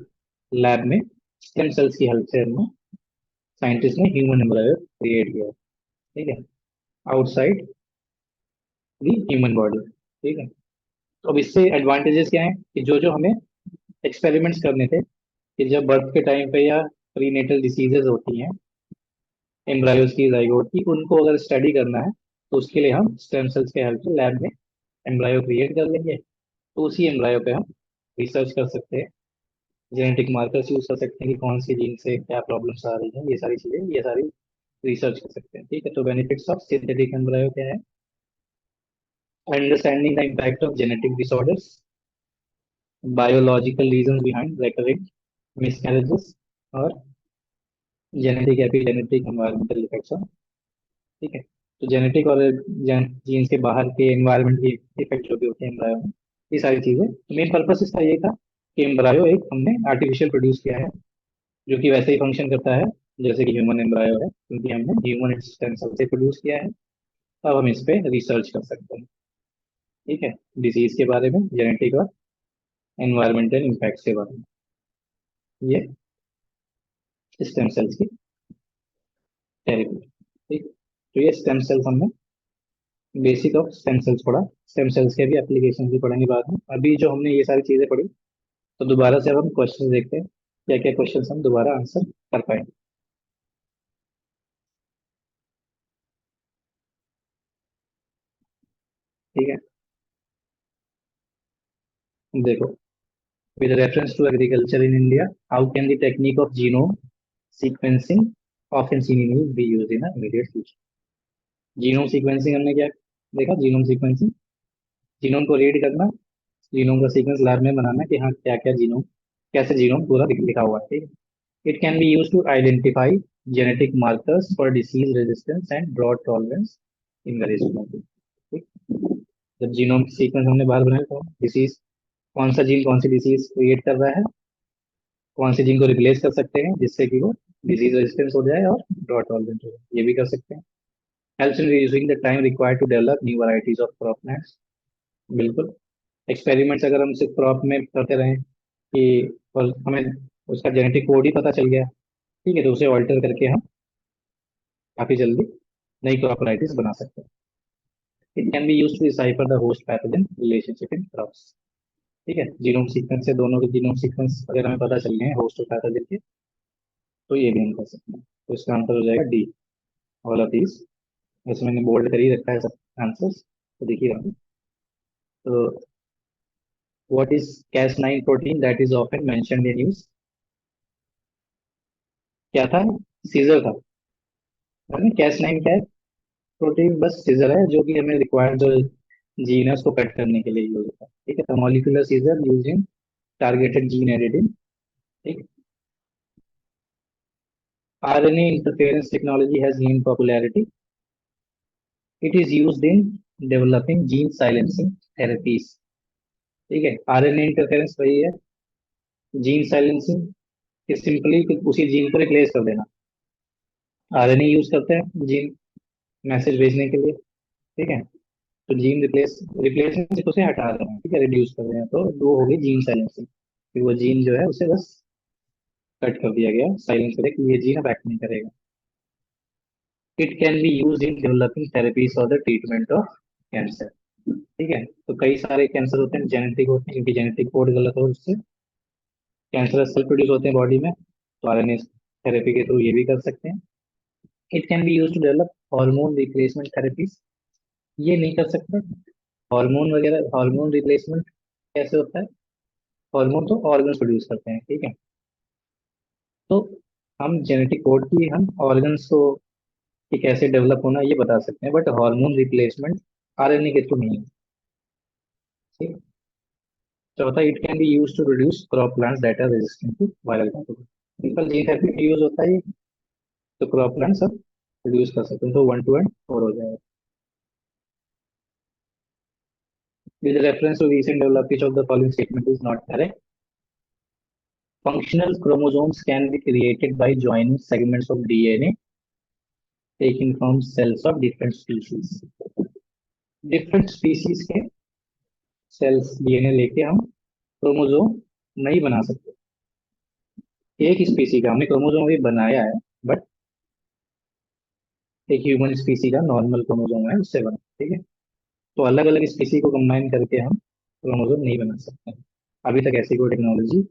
S1: लैब में स्टेम सेल्स की हेल्प से हमने साइंटिस्ट ने ह्यूमन एम्ब्रायो क्रिएट किया है। ठीक है, आउटसाइड दी ह्यूमन बॉडी। ठीक है, तो अब इससे एडवांटेजेस क्या है कि जो जो हमें एक्सपेरिमेंट्स करने थे कि जब बर्थ के टाइम पे या प्रीनेटल डिसीजेज होती हैं एम्ब्रायोज की, जाइगोट की, उनको अगर स्टडी करना है तो उसके लिए हम स्टेम सेल्स के हेल्प से लैब में एम्ब्रायो क्रिएट कर लेंगे, तो उसी एम्ब्रायो पे हम रिसर्च कर सकते हैं, जेनेटिक मार्कर्स यूज कर सकते हैं कि कौन सी जीन से क्या प्रॉब्लम्स आ रही हैं, ये सारी चीजें, ये सारी रिसर्च कर सकते हैं। ठीक है, तो बेनिफिट्स ऑफ सिंथेटिक एम्ब्रायो क्या है, understanding the impact of genetic disorders, biological reasons behind recurring miscarriages, और जेनेटिक एपिजेनेटिक एनवायरमेंटल इफेक्ट्स। ठीक है, तो जेनेटिक और जीन्स के बाहर के एनवायरनमेंट के इफेक्ट जो भी होते हैं एम्ब्रायो में, ये सारी चीजें, मेन पर्पस इसका ये था कि एम्ब्रायो एक हमने आर्टिफिशियल प्रोड्यूस किया है जो कि वैसे ही फंक्शन करता है जैसे कि ह्यूमन एम्ब्रायो है, क्योंकि हमने ह्यूमन स्टेम सेल से प्रोड्यूस किया है। अब हम इस पे रिसर्च कर सकते हैं। ठीक है, डिजीज के बारे में, जेनेटिक और एनवायरमेंटल इम्पैक्ट्स के बारे में, ये स्टेम सेल्स की थेरेपी। ठीक, तो ये स्टेम सेल्स हमने बेसिक ऑफ स्टेम सेल्स पढ़ा। स्टेम सेल्स के भी एप्लीकेशन भी पढ़ेंगे बाद में। अभी जो हमने ये सारी चीजें पढ़ी, तो दोबारा से अब हम क्वेश्चन देखते हैं क्या क्या क्वेश्चन हम दोबारा आंसर कर पाएंगे। ठीक है, देखो, with reference to agriculture in India, how can the technique of genome sequencing of in seen be use in immediate future. Genome sequencing हमने क्या देखा, जीनोम सीक्वेंसिंग, जीनोम को रीड करना, जीनोम का सीक्वेंस लैब में बनाना कि हाँ क्या क्या जीनोम, कैसे जीनोम पूरा लिखा हुआ है। ठीक है, it can be use to identify genetic markers for disease resistance and broad tolerance in various human. ठीक, जब जीनोम सीक्वेंस हमने बाहर बनाया तो डिसीज, कौन सा जीन कौन सी डिसीज क्रिएट कर रहा है, कौन सी जीन को रिप्लेस कर सकते हैं जिससे कि वो डिजीज रेजिस्टेंस हो जाए और ब्रॉड टॉलरेंस हो जाए, ये भी कर सकते हैं। Helps in reducing the time required to develop new varieties of crop plants. बिल्कुल, एक्सपेरिमेंट्स अगर हम सिर्फ क्रॉप में करते रहें कि, और हमें उसका जेनेटिक कोड ही पता चल गया, ठीक है, तो उसे ऑल्टर करके हम काफी जल्दी नई क्रॉप वैराइटीज बना सकते हैं। It can be use to decipher the host pathogen relationship in crops. ठीक है, जीनोम सीक्वेंस से दोनों के जीनोम सीक्वेंस अगर हमें पता चल गए हैं होस्ट और पैथोजन के, तो ये भी हम कर सकते हैं। तो इसका आंसर हो जाएगा डी, ऑल ऑफ दीज। वैसे मैंने बोल्ड कर ही रखा है सब आंसर्स, तो देखिए रहा हूँ। तो what is Cas9 protein that is often mentioned in news, क्या था, सीजर था। Cas9 क्या है, प्रोटीन बस सीजर है जो कि हमें रिक्वायर्ड जो जीन है उसको कट करने के लिए यूज होता है। ठीक है, तो molecular scissor use in targeted gene editing. ठीक, RNA interference technology has gained popularity. It is used in developing gene silencing therapies. ठीक है, RNA इंटरफेरेंस वही है, जीन साइलेंसिंग कि सिंपली उसी जीन को रिप्लेस कर देना। RNA यूज करते हैं जीन मैसेज भेजने के लिए। ठीक है, तो जीन रिप्लेसमेंट उसे हटा रहे हैं, ठीक है, रिड्यूस कर रहे हैं, तो वो होगी जीन साइलेंसिंग, कि वो जीन जो है उसे बस कट कर दिया गया, साइलेंस करें कि ये जीन अब एक्ट नहीं करेगा। It can be use in developing therapies for the treatment of cancer. ठीक है, तो कई सारे कैंसर होते हैं जेनेटिक होते हैं, क्योंकि जेनेटिक कोड गलत हो उससे कैंसर सेल प्रोड्यूस होते हैं बॉडी में, तो RNA थेरेपी के थ्रू ये भी कर सकते हैं। It can be use to develop hormone replacement therapies. ये नहीं कर सकते। हार्मोन वगैरह, हार्मोन रिप्लेसमेंट कैसे होता है? हार्मोन तो ऑर्गन प्रोड्यूस करते हैं, ठीक है। तो हम जेनेटिक कोड की हम ऑर्गन्स को कि कैसे डेवलप होना ये बता सकते हैं, बट हार्मोन रिप्लेसमेंट आरएनए के थ्रू नहीं है, ठीक है। चौथा, it can be use to produce crop plants that are resistant to viral pathogen. Simple gene therapy use होता है ये, तो क्रॉप प्लांट सब प्रोड्यूस कर सकते हैं, तो 1 to 4 हो जाएगा। With reference to recent develop each of the following statement is not correct. Functional chromosomes can be created by joining segments of DNA taken from cells of different species. Different species के sales DNA लेके हम chromosome नहीं बना सकते। एक स्पीसी का हमने chromosome भी बनाया है, बट एक ह्यूमन स्पीसी का नॉर्मल क्रोमोसोम है, उससे बना, ठीक है। तो अलग अलग स्पीसी को कंबाइन करके हम क्रोमोसोम नहीं बना सकते। अभी तक ऐसी कोई टेक्नोलॉजी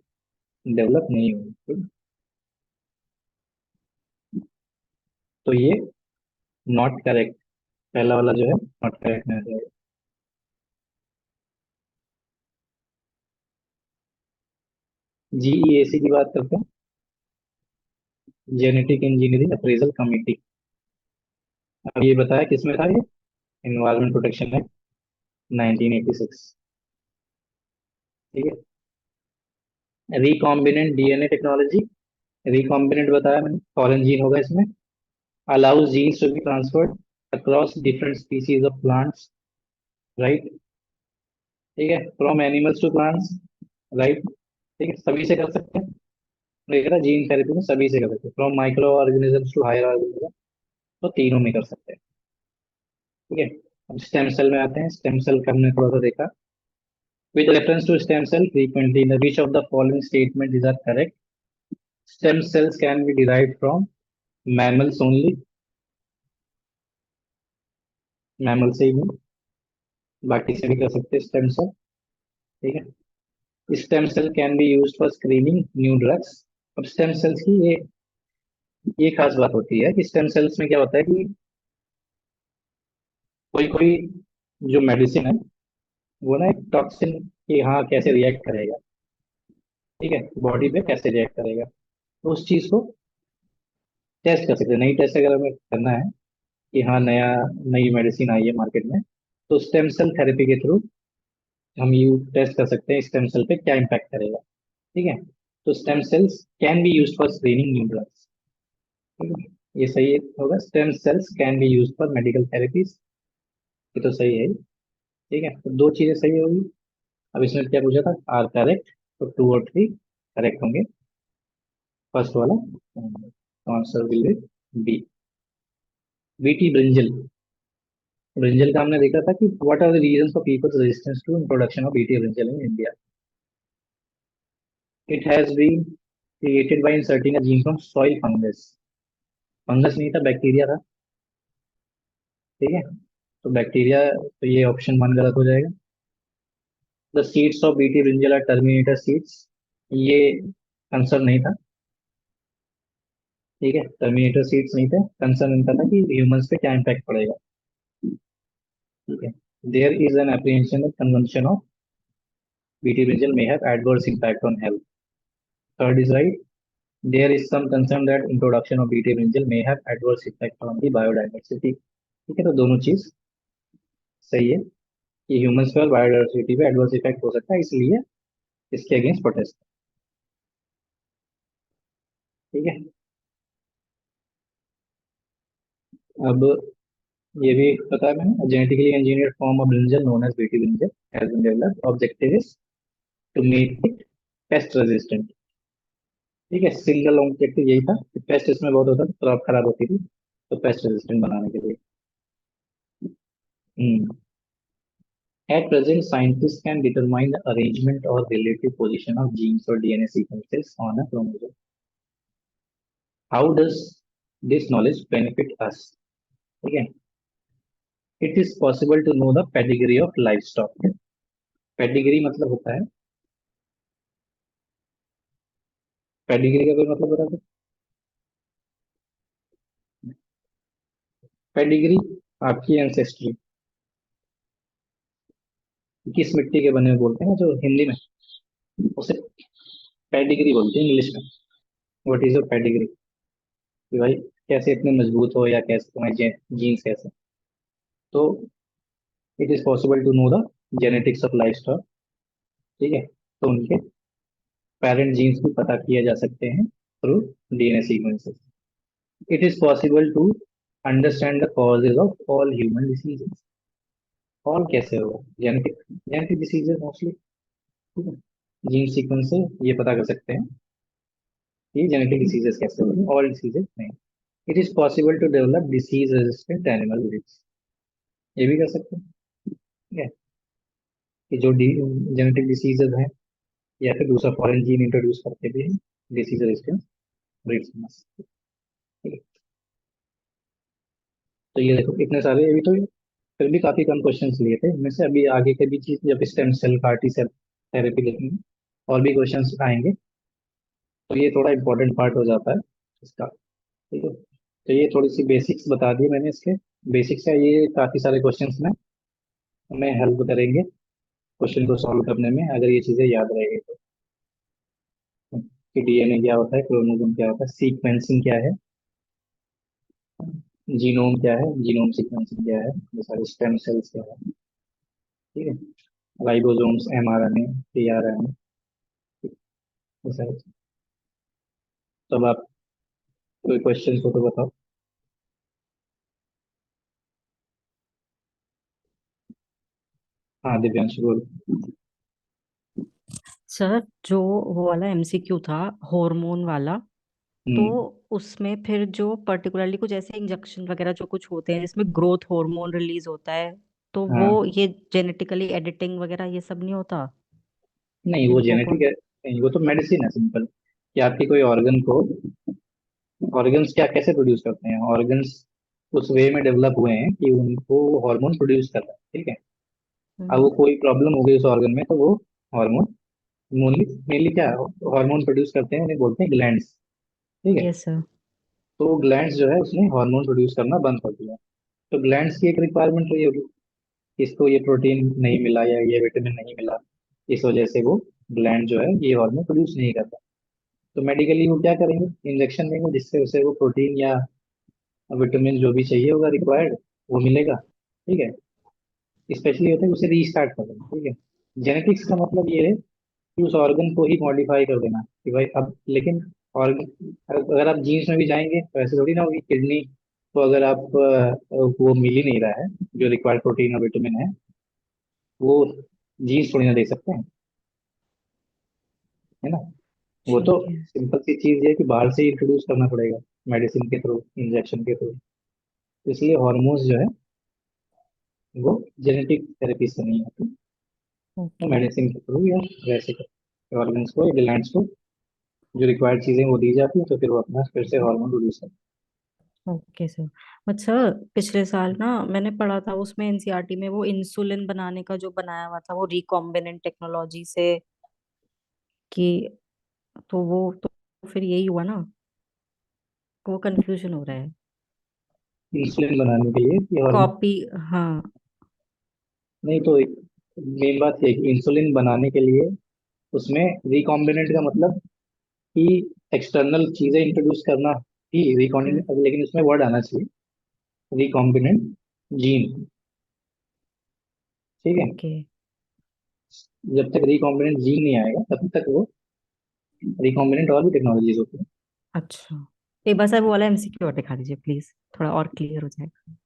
S1: डेवलप नहीं हुई, ठीक है? तो ये नॉट करेक्ट, पहला वाला जो है नॉट करेक्ट में आ जाएगा। जीईएसी की बात करते हैं, जेनेटिक इंजीनियरिंग अप्रेजल कमेटी। अब ये बताया किसमें था ये? एनवायरमेंट प्रोटेक्शन एक्ट 1986, ठीक है। रिकॉम्बिनेंट डीएनए टेक्नोलॉजी, रिकॉम्बिनेंट बताया मैंने, फॉरेन जीन होगा इसमें। Allows genes to be transferred across different species of plants, right, ठीक है, from animals to plants, right, ठीक है, सभी से कर सकते हैं। वगैरह जीन थेरेपी में सभी से कर सकते हैं, from microorganisms to higher organism, तो तीनों में कर सकते हैं, ठीक है। अब स्टेम सेल में आते हैं, स्टेम सेल का हमने थोड़ा सा देखा। With reference to stem cell frequently in which of the following statement is are correct? Stem cells can be derived from mammals only, mammal से ही नहीं, बाकी से भी कर सकते हैं स्टेम सेल, ठीक है। Stem cell can be use for screening new drugs. अब स्टेम सेल्स की ये खास बात होती है कि स्टेम सेल्स में क्या होता है कि कोई कोई जो मेडिसिन है वो ना एक टॉक्सिन कि हाँ कैसे रिएक्ट करेगा, ठीक है, बॉडी पे कैसे रिएक्ट करेगा, तो उस चीज को टेस्ट कर सकते हैं। नई टेस्ट अगर हमें करना है कि हाँ नया नई मेडिसिन आई है मार्केट में, तो स्टेम सेल थेरेपी के थ्रू हम यू टेस्ट कर सकते हैं स्टेम सेल पे क्या इम्पैक्ट करेगा, ठीक है। तो stem cells can be use for screening new drugs, ठीक है, ये सही होगा। Stem cells can be use for medical therapies, ये तो सही है, ठीक है। तो दो चीजें सही होगी। अब इसमें क्या पूछा था, आर करेक्ट, तो 2 और 3 करेक्ट होंगे। फर्स्ट वाला answer will be B. BT brinjal, brinjal का हमने देखा था कि what are the reasons for people's resistance to introduction of BT brinjal in India. It has been created by inserting a gene from soil fungus. Fungus नहीं था, bacteria था, ठीक है। तो बैक्टीरिया, तो ये ऑप्शन 1 गलत हो जाएगा। The seeds of BT brinjal are terminator seeds, ये कंसर्न नहीं था, ठीक है, टर्मिनेटर सीड्स नहीं थे। कंसर्न इनका था कि ह्यूमंस पे क्या इम्पैक्ट पड़ेगा, ठीक है। There is an apprehension that consumption of BT brinjal may have adverse impact on health. Third is right. There is some concern that introduction of BT brinjal may have adverse effect on the biodiversity. ठीक है, तो दोनों चीज सही है कि humans पे और बायोडाइवर्सिटी पे एडवर्स इफेक्ट हो सकता है, इसलिए इसके अगेंस्ट प्रोटेस्ट, ठीक है। अब ये भी पता है मैंने, genetically engineered form of brinjal known as BT brinjal has been developed, objective is to make it pest resistant, ठीक है। सिंगल ऑब्जेक्टिव यही था कि पेस्ट इसमें बहुत होता था, क्रॉप खराब होती थी, तो पेस्ट रेजिस्टेंट बनाने के लिए। हम्म। At present, scientists can determine the arrangement or relative position of genes or DNA sequences on a chromosome. How does this knowledge benefit us? Again, it is possible to know the pedigree of livestock. Pedigree मतलब होता है, pedigree का कोई मतलब बता दो। Pedigree आपकी ancestry, किस मिट्टी के बने हुए बोलते हैं ना, जो हिंदी में उसे पेडिग्री बोलते हैं इंग्लिश में। व्हाट इज योर पेडिग्री, कि भाई कैसे इतने मजबूत हो, या कैसे तुम्हारे जीन्स कैसे। तो it is possible to know the genetics of life stock. ठीक है, तो उनके पेरेंट जीन्स भी पता किए जा सकते हैं through DNA sequences. It is possible to understand the causes of all human diseases. All कैसे होगा, जेनेटिक जेनेटिक डिसीजेस मोस्टली। ठीक है, जीन सीक्वेंस से ये पता कर सकते हैं कि जेनेटिक डिसीजेस कैसे होंगे, ऑल डिसीजेस नहीं। It is possible to develop disease resistant animal breeds, ये भी कर सकते हैं। ठीक है, कि जो जेनेटिक डिसीजेस हैं, या फिर दूसरा फॉरेन जीन इंट्रोड्यूस करके भी डिसीज रेजिस्टेंस ब्रीड्स बना सकते हैं। ठीक है, तो ये देखो इतने सारे, अभी तो फिर भी काफी कम क्वेश्चंस लिए थे इनमें से। अभी आगे के भी चीज, जब stem cell CAR T cell therapy देखेंगे और भी क्वेश्चंस आएंगे, तो ये थोड़ा इंपॉर्टेंट पार्ट हो जाता है इसका। ठीक है, तो ये थोड़ी सी बेसिक्स बता दिए मैंने इसके। बेसिक्स का ये काफी सारे क्वेश्चंस में हमें हेल्प करेंगे क्वेश्चन को सॉल्व करने में, अगर ये चीजें याद रहेगी तो। कि डीएनए क्या होता है, क्रोमोसोम क्या होता है, सीक्वेंसिंग क्या है, जीनोम क्या है, जीनोम सीक्वेंसिंग क्या है, ये सारे स्टेम सेल्स क्या है। ठीक है, राइबोसोम्स, एमआरएनए, टीआरएनए, ये सारे। तो अब आप कोई क्वेश्चन हो तो बताओ। हाँ दिव्यांशु बोल।
S3: सर, जो वो वाला एमसीक्यू था, हार्मोन वाला, तो
S1: हम्म।
S3: उसमें फिर जो पर्टिकुलरली कुछ ऐसे इंजेक्शन वगैरह जो कुछ होते हैं जिसमें ग्रोथ हार्मोन रिलीज होता है, तो वो
S1: हाँ,
S3: ये जेनेटिकली एडिटिंग वगैरह ये सब नहीं होता?
S1: नहीं वो
S3: इनको
S1: जेनेटिक
S3: कौन?
S1: है, नहीं वो तो मेडिसिन है सिंपल। कि आपकी कोई ऑर्गन को, ऑर्गन्स क्या कैसे प्रोड्यूस करते हैं, ऑर्गन्स उस वे में डेवलप हुए हैं कि उनको हार्मोन प्रोड्यूस कर रहा है। ठीक है, अब
S3: हम्म।
S1: वो कोई प्रॉब्लम हो गई उस ऑर्गन में, तो वो हार्मोन मेनली मेनली क्या हार्मोन प्रोड्यूस करते हैं, उन्हें बोलते हैं ग्लैंड्स। ठीक है,
S3: यस सर।
S1: तो ग्लैंड्स जो है उसने हार्मोन प्रोड्यूस करना बंद कर दिया। तो ग्लैंड्स की एक रिक्वायरमेंट रही होगी, इसको ये प्रोटीन नहीं मिला या ये विटामिन नहीं मिला, इस वजह से वो ग्लैंड जो है ये हार्मोन प्रोड्यूस नहीं करता। तो मेडिकली वो क्या करेंगे, इंजेक्शन देंगे जिससे उसे वो प्रोटीन या विटामिन जो भी चाहिए होगा रिक्वायर्ड, वो मिलेगा। ठीक है, स्पेशली होता है उसे रीस्टार्ट कर देना। ठीक है, जेनेटिक्स का मतलब ये है कि उस ऑर्गन को ही मॉडिफाई कर देना कि भाई अब, लेकिन ऑर्गन अगर आप जीन्स में भी जाएंगे तो ऐसे थोड़ी ना होगी। किडनी तो अगर आप वो मिल ही नहीं रहा है, जो रिक्वायर्ड प्रोटीन और विटामिन है, वो जीन्स थोड़ी ना दे सकते हैं, है ना। वो तो
S3: ठीक है।
S1: सिंपल सी चीज है कि बाहर से ही इंट्रोड्यूस करना पड़ेगा, मेडिसिन के थ्रू, इंजेक्शन के थ्रू। इसलिए हॉर्मोन्स जो है वो जेनेटिक थेरेपी से नहीं आती, वो
S3: ओके।
S1: मेडिसिन के थ्रू या वैसे ऑर्गन्स को या ग्लैंड्स को जो रिक्वायर्ड चीजें वो दी जाती है, तो फिर वो अपना फिर से हार्मोन प्रोड्यूस करते
S3: ओके सर। अच्छा, पिछले साल ना मैंने पढ़ा था उसमें एनसीईआरटी में वो इंसुलिन बनाने का जो बनाया हुआ था वो रिकॉम्बिनेंट टेक्नोलॉजी से, कि तो वो तो फिर यही हुआ ना, वो कंफ्यूजन हो रहा है।
S1: हैं इंसुलिन बनाने के लिए कि हार्मोन।
S3: कॉपी। हाँ।
S1: नहीं तो मेन बात ये है कि इंसुलिन बनाने के लिए उसमें रिकॉम्बिनेंट का मतलब कि एक्सटर्नल चीजें इंट्रोड्यूस करना ही
S3: हम्म।
S1: रिकॉम्बिनेंट, लेकिन उसमें वर्ड आना चाहिए रिकॉम्बिनेंट जीन। ठीक है,
S3: ओके।
S1: जब तक रिकॉम्बिनेंट जीन नहीं आएगा तब तक वो रिकॉम्बिनेंट और भी टेक्नोलॉजीज होती है।
S3: अच्छा, एक बार सर वो वाला एमसीक्यू और दिखा दीजिए प्लीज, थोड़ा और क्लियर हो जाएगा।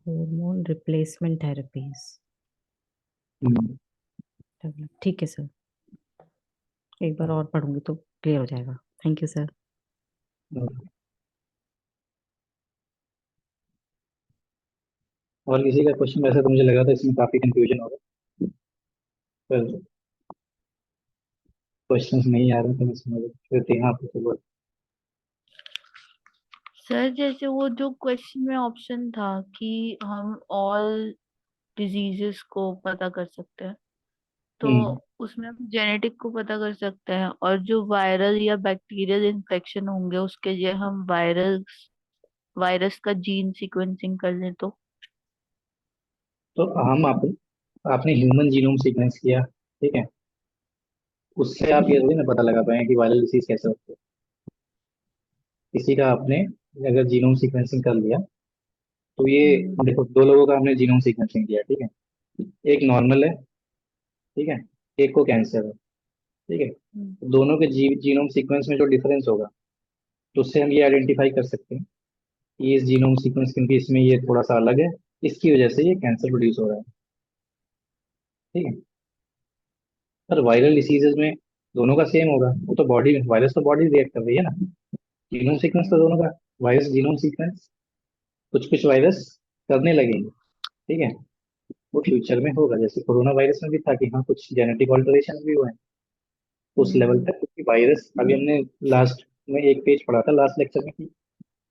S3: हार्मोन रिप्लेसमेंट थेरेपीज
S1: हम्म।
S3: डेवलप, ठीक है सर। एक बार और पढ़ूंगी तो क्लियर हो जाएगा। Thank you sir.
S1: और किसी का क्वेश्चन वैसा तो मुझे लगा था इसमें काफी कंफ्यूजन हो रहा है, क्वेश्चंस नहीं आ रहे थे, मैं समझ फिर हाँ तो बोल।
S4: सर जैसे वो जो क्वेश्चन में ऑप्शन था कि हम ऑल डिजीजेस को पता कर सकते हैं। तो
S1: हम्म।
S4: उसमें हम जेनेटिक को पता कर सकते हैं, और जो वायरल या बैक्टीरियल इन्फेक्शन होंगे उसके लिए हम वायरस का जीन सीक्वेंसिंग कर लें तो।
S1: तो आपने ह्यूमन जीनोम सीक्वेंस किया, ठीक है, उससे आप ये
S2: जी।
S1: थोड़ी ना पता लगा पाए कि वायरल डिसीज कैसे होती है। किसी का आपने अगर जीनोम सीक्वेंसिंग कर लिया, तो ये
S4: हम्म।
S1: देखो, दो लोगों का हमने जीनोम सीक्वेंसिंग किया, ठीक है, एक नॉर्मल है, ठीक है, एक को कैंसर है, ठीक है,
S4: हम्म।
S1: तो दोनों के जीनोम सीक्वेंस में जो डिफरेंस होगा, तो उससे हम ये आइडेंटिफाई कर सकते हैं कि इस जीनोम सीक्वेंस क्योंकि इसमें ये थोड़ा सा अलग है, इसकी वजह से ये कैंसर प्रोड्यूस हो रहा है, ठीक है। पर वायरल डिसीजेज में दोनों का सेम होगा, वो तो बॉडी वायरस तो बॉडी रिएक्ट कर रही है ना। जीनोम सीक्वेंस तो दोनों का, वायरस जीनोम सीक्वेंस कुछ कुछ वायरस करने लगेंगे, ठीक है, वो फ्यूचर में होगा, जैसे कोरोना वायरस में भी था कि हाँ कुछ जेनेटिक ऑल्टरेशन भी हुए हैं उस लेवल
S4: हम्म।
S1: तक, क्योंकि वायरस अभी हमने लास्ट में एक पेज पढ़ा था लास्ट लेक्चर में कि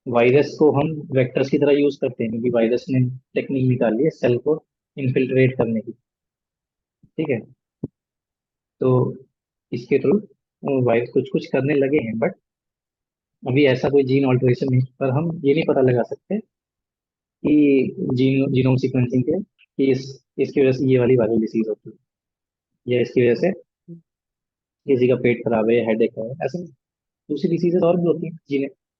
S1: वायरस को हम वेक्टर्स की तरह यूज करते हैं, क्योंकि वायरस ने टेक्निक निकाली है सेल को इन्फिल्ट्रेट करने की, ठीक है। तो इसके थ्रू वायरस कुछ कुछ करने लगे हैं, बट अभी ऐसा कोई जीन ऑल्टरेशन नहीं, पर हम ये नहीं पता लगा सकते कि जीनोम सीक्वेंसिंग के कि इसकी वजह से ये वाली वायरल डिसीज होती है, या इसकी वजह से किसी का पेट खराब है या हेडेक है, ऐसे नहीं। दूसरी डिसीजेस और भी होती हैं,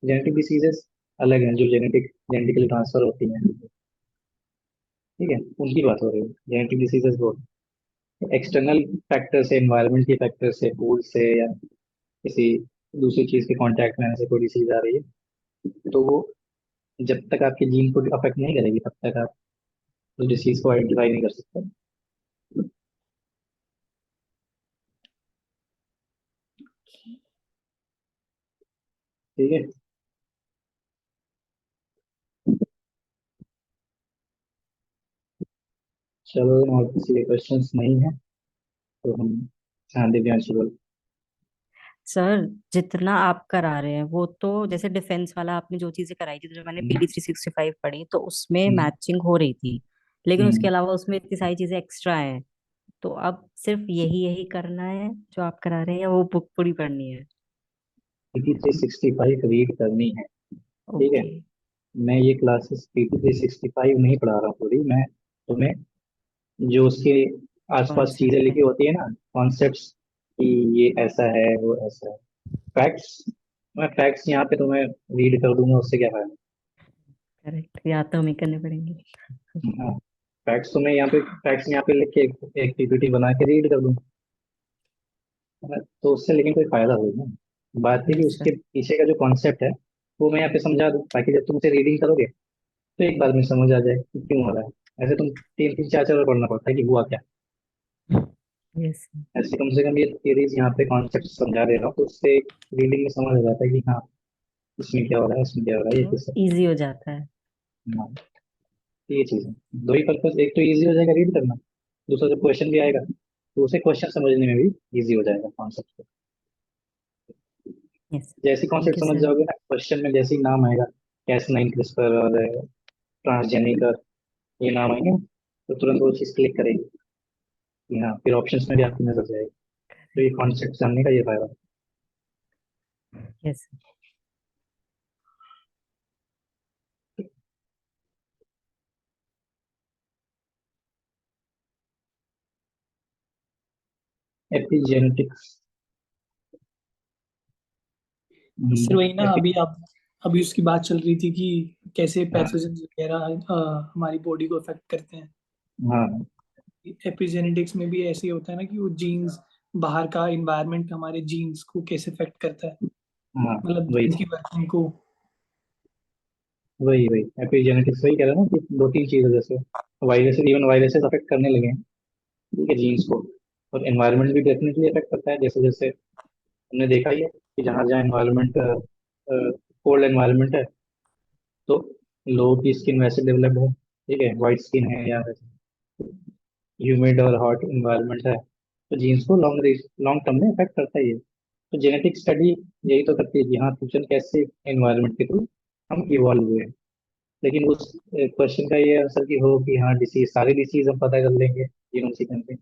S1: जेनेटिक डिसीजेस अलग हैं, जो जेनेटिकली ट्रांसफर होती हैं, ठीक है, उनकी बात हो रही है। जेनेटिक डिसीजेस वो एक्सटर्नल फैक्टर से, एनवायरनमेंट के फैक्टर से, फूड से या किसी दूसरी चीज के कांटेक्ट में आने से कोई डिसीज आ रही है, तो वो जब तक आपके जीन को अफेक्ट नहीं करेगी तब तक आप उस डिसीज को आइडेंटिफाई नहीं कर सकते, ठीक है। चलो, और किसी के क्वेश्चंस नहीं है तो हम, हाँ दिव्यांशु बोल।
S3: सर, जितना आप करा रहे हैं वो तो जैसे डिफेंस वाला आपने जो चीजें कराई थी, जो मैंने
S1: हम्म,
S3: PD 365 पढ़ी तो उसमें
S1: हम्म,
S3: मैचिंग हो रही थी, लेकिन उसके
S1: हम्म।
S3: अलावा उसमें इतनी सारी चीजें एक्स्ट्रा हैं। तो अब सिर्फ यही यही करना है जो आप करा रहे हैं, या वो बुक पूरी पढ़नी है?
S1: PT 365 रीड करनी है, ठीक है।
S3: ओके।
S1: मैं ये क्लासेस PT 365 नहीं पढ़ा रहा हूँ पूरी, मैं तुम्हें जो उसके आसपास चीजें
S3: कॉन्सेप्ट है।
S1: लिखी होती है ना, कॉन्सेप्ट्स, कि ये ऐसा है वो ऐसा है, फैक्ट्स, मैं फैक्ट्स यहाँ पे तुम्हें रीड कर दूंगा, उससे क्या फायदा।
S3: करेक्ट, या तो हमें करने पड़ेंगे।
S1: हाँ, फैक्ट्स यहाँ पे लिख के एक PPT बना के रीड कर दूंगा, है ना? तो उससे लेकिन कोई फायदा होगा ना। बात है कि
S3: यस
S1: उसके
S3: सर।
S1: पीछे का जो कॉन्सेप्ट है वो मैं यहाँ पे समझा दूँ, ताकि जब तुम उसे रीडिंग करोगे तो एक बार में समझ आ जाए कि क्यों हो रहा है। ऐसे तुम तीन तीन चार चार बार पढ़ना पड़ता है कि हुआ क्या।
S3: यस।
S1: ऐसे कम से कम ये थियरीज यहाँ पे कॉन्सेप्ट समझा दे रहा हूँ, तो उससे रीडिंग में समझ आ जाता है कि हाँ इसमें क्या हो रहा है, इसमें क्या हो रहा है, ये
S3: तो
S1: किस।
S3: इजी हो जाता है।
S1: हाँ, ये चीज है। दो ही पर्पज, एक तो इजी हो जाएगा रीड करना, दूसरा जब क्वेश्चन भी आएगा तो उसे क्वेश्चन समझने में भी इजी हो जाएगा कॉन्सेप्ट।
S3: यस।
S1: जैसे
S3: थैंक
S1: कॉन्सेप्ट
S3: यू
S1: समझ
S3: सर।
S1: जाओगे ना, क्वेश्चन में जैसे ही नाम आएगा, Cas9 CRISPR और ट्रांसजेनिक और ये नाम आएंगे, तो तुरंत वो चीज क्लिक करेगी कि हाँ, फिर ऑप्शंस में भी आपकी नजर जाएगी। तो ये कॉन्सेप्ट जानने का ये फायदा
S3: यस।
S1: है। एपिजेनेटिक्स।
S2: सर वही ना,
S1: एपि,
S2: अभी उसकी बात चल रही थी कि कैसे
S1: हाँ,
S2: पैथोजन वगैरह हमारी बॉडी को अफेक्ट करते हैं।
S1: हाँ,
S2: एपिजेनेटिक्स में भी ऐसे ही होता है ना कि वो जीन्स, बाहर का इन्वायरमेंट हमारे जीन्स को कैसे अफेक्ट करता है,
S1: हाँ,
S2: मतलब
S1: वही
S2: जीन्स की वर्किंग को।
S1: वही वही एपिजेनेटिक्स वही कह रहा हूँ ना कि दो तीन चीजें, जैसे वायरसेस, इवन वायरसेस अफेक्ट करने लगे हैं, ठीक है, जीन्स को। और एनवायरनमेंट भी डेफिनेटली अफेक्ट करता है, जैसे जैसे हमने देखा ही है कि जहाँ जहाँ एनवायरनमेंट कोल्ड एनवायरनमेंट है, तो लोगों की स्किन वैसे डेवलप्ड है, ठीक है, वाइट स्किन है, या ह्यूमिड और हॉट इन्वायरमेंट है, तो जीन्स को लॉन्ग लॉन्ग टर्म में इफेक्ट करता ही है। तो जेनेटिक स्टडी यही तो करती है कि हाँ फ्यूचर कैसे एनवायरनमेंट के थ्रू हम इवॉल्व हुए हैं। लेकिन उस क्वेश्चन का ये आंसर कि हो कि हाँ डिसीज, सारे डिसीज हम पता कर लेंगे जीनोम सीक्वेंसिंग,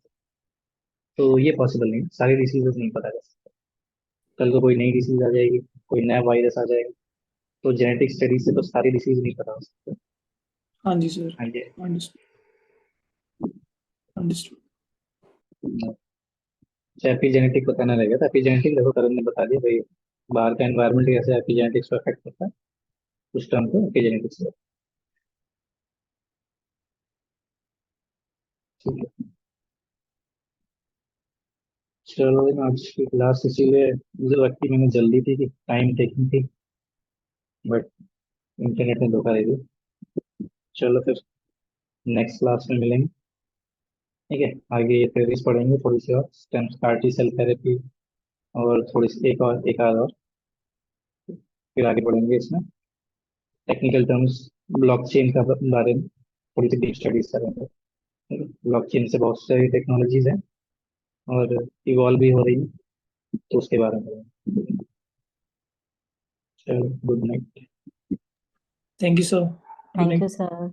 S1: तो ये पॉसिबल नहीं, सारी डिसीजेस नहीं पता कर सकते। कल को कोई नई डिसीज आ जाएगी, कोई नया वायरस आ जाएगा, तो जेनेटिक स्टडी से तो सारी डिसीज नहीं पता हो सकते।
S2: हाँ जी सर,
S1: हाँ जी।
S2: अंडरस्टूड।
S1: एपिजेनेटिक बताना रह गया था। एपिजेनेटिक देखो करण ने बता दिया भाई, बाहर का एनवायरनमेंट कैसे एपिजेनेटिक्स को अफेक्ट करता है, उस टर्म को एपिजेनेटिक्स। ठीक है, चलो आज की क्लास इसीलिए मुझे लगती, मैंने जल्दी थी कि टाइम टेकिंग थी, बट इंटरनेट ने धोखा दे दिया। चलो फिर नेक्स्ट क्लास में मिलेंगे। ठीक है, आगे ये थ्योरीज पढ़ेंगे थोड़ी सी और, stem CAR T cell therapy, और थोड़ी सी एक आध और, फिर आगे बढ़ेंगे इसमें टेक्निकल टर्म्स, ब्लॉकचेन का बारे में थोड़ी सी डीप स्टडीज करेंगे। ब्लॉकचेन से बहुत सारी टेक्नोलॉजीज हैं और इवॉल्व भी हो रही है, तो उसके बारे में पढ़ेंगे। चलो good night.
S2: Thank you sir. Good
S3: thank
S2: night.
S3: You sir.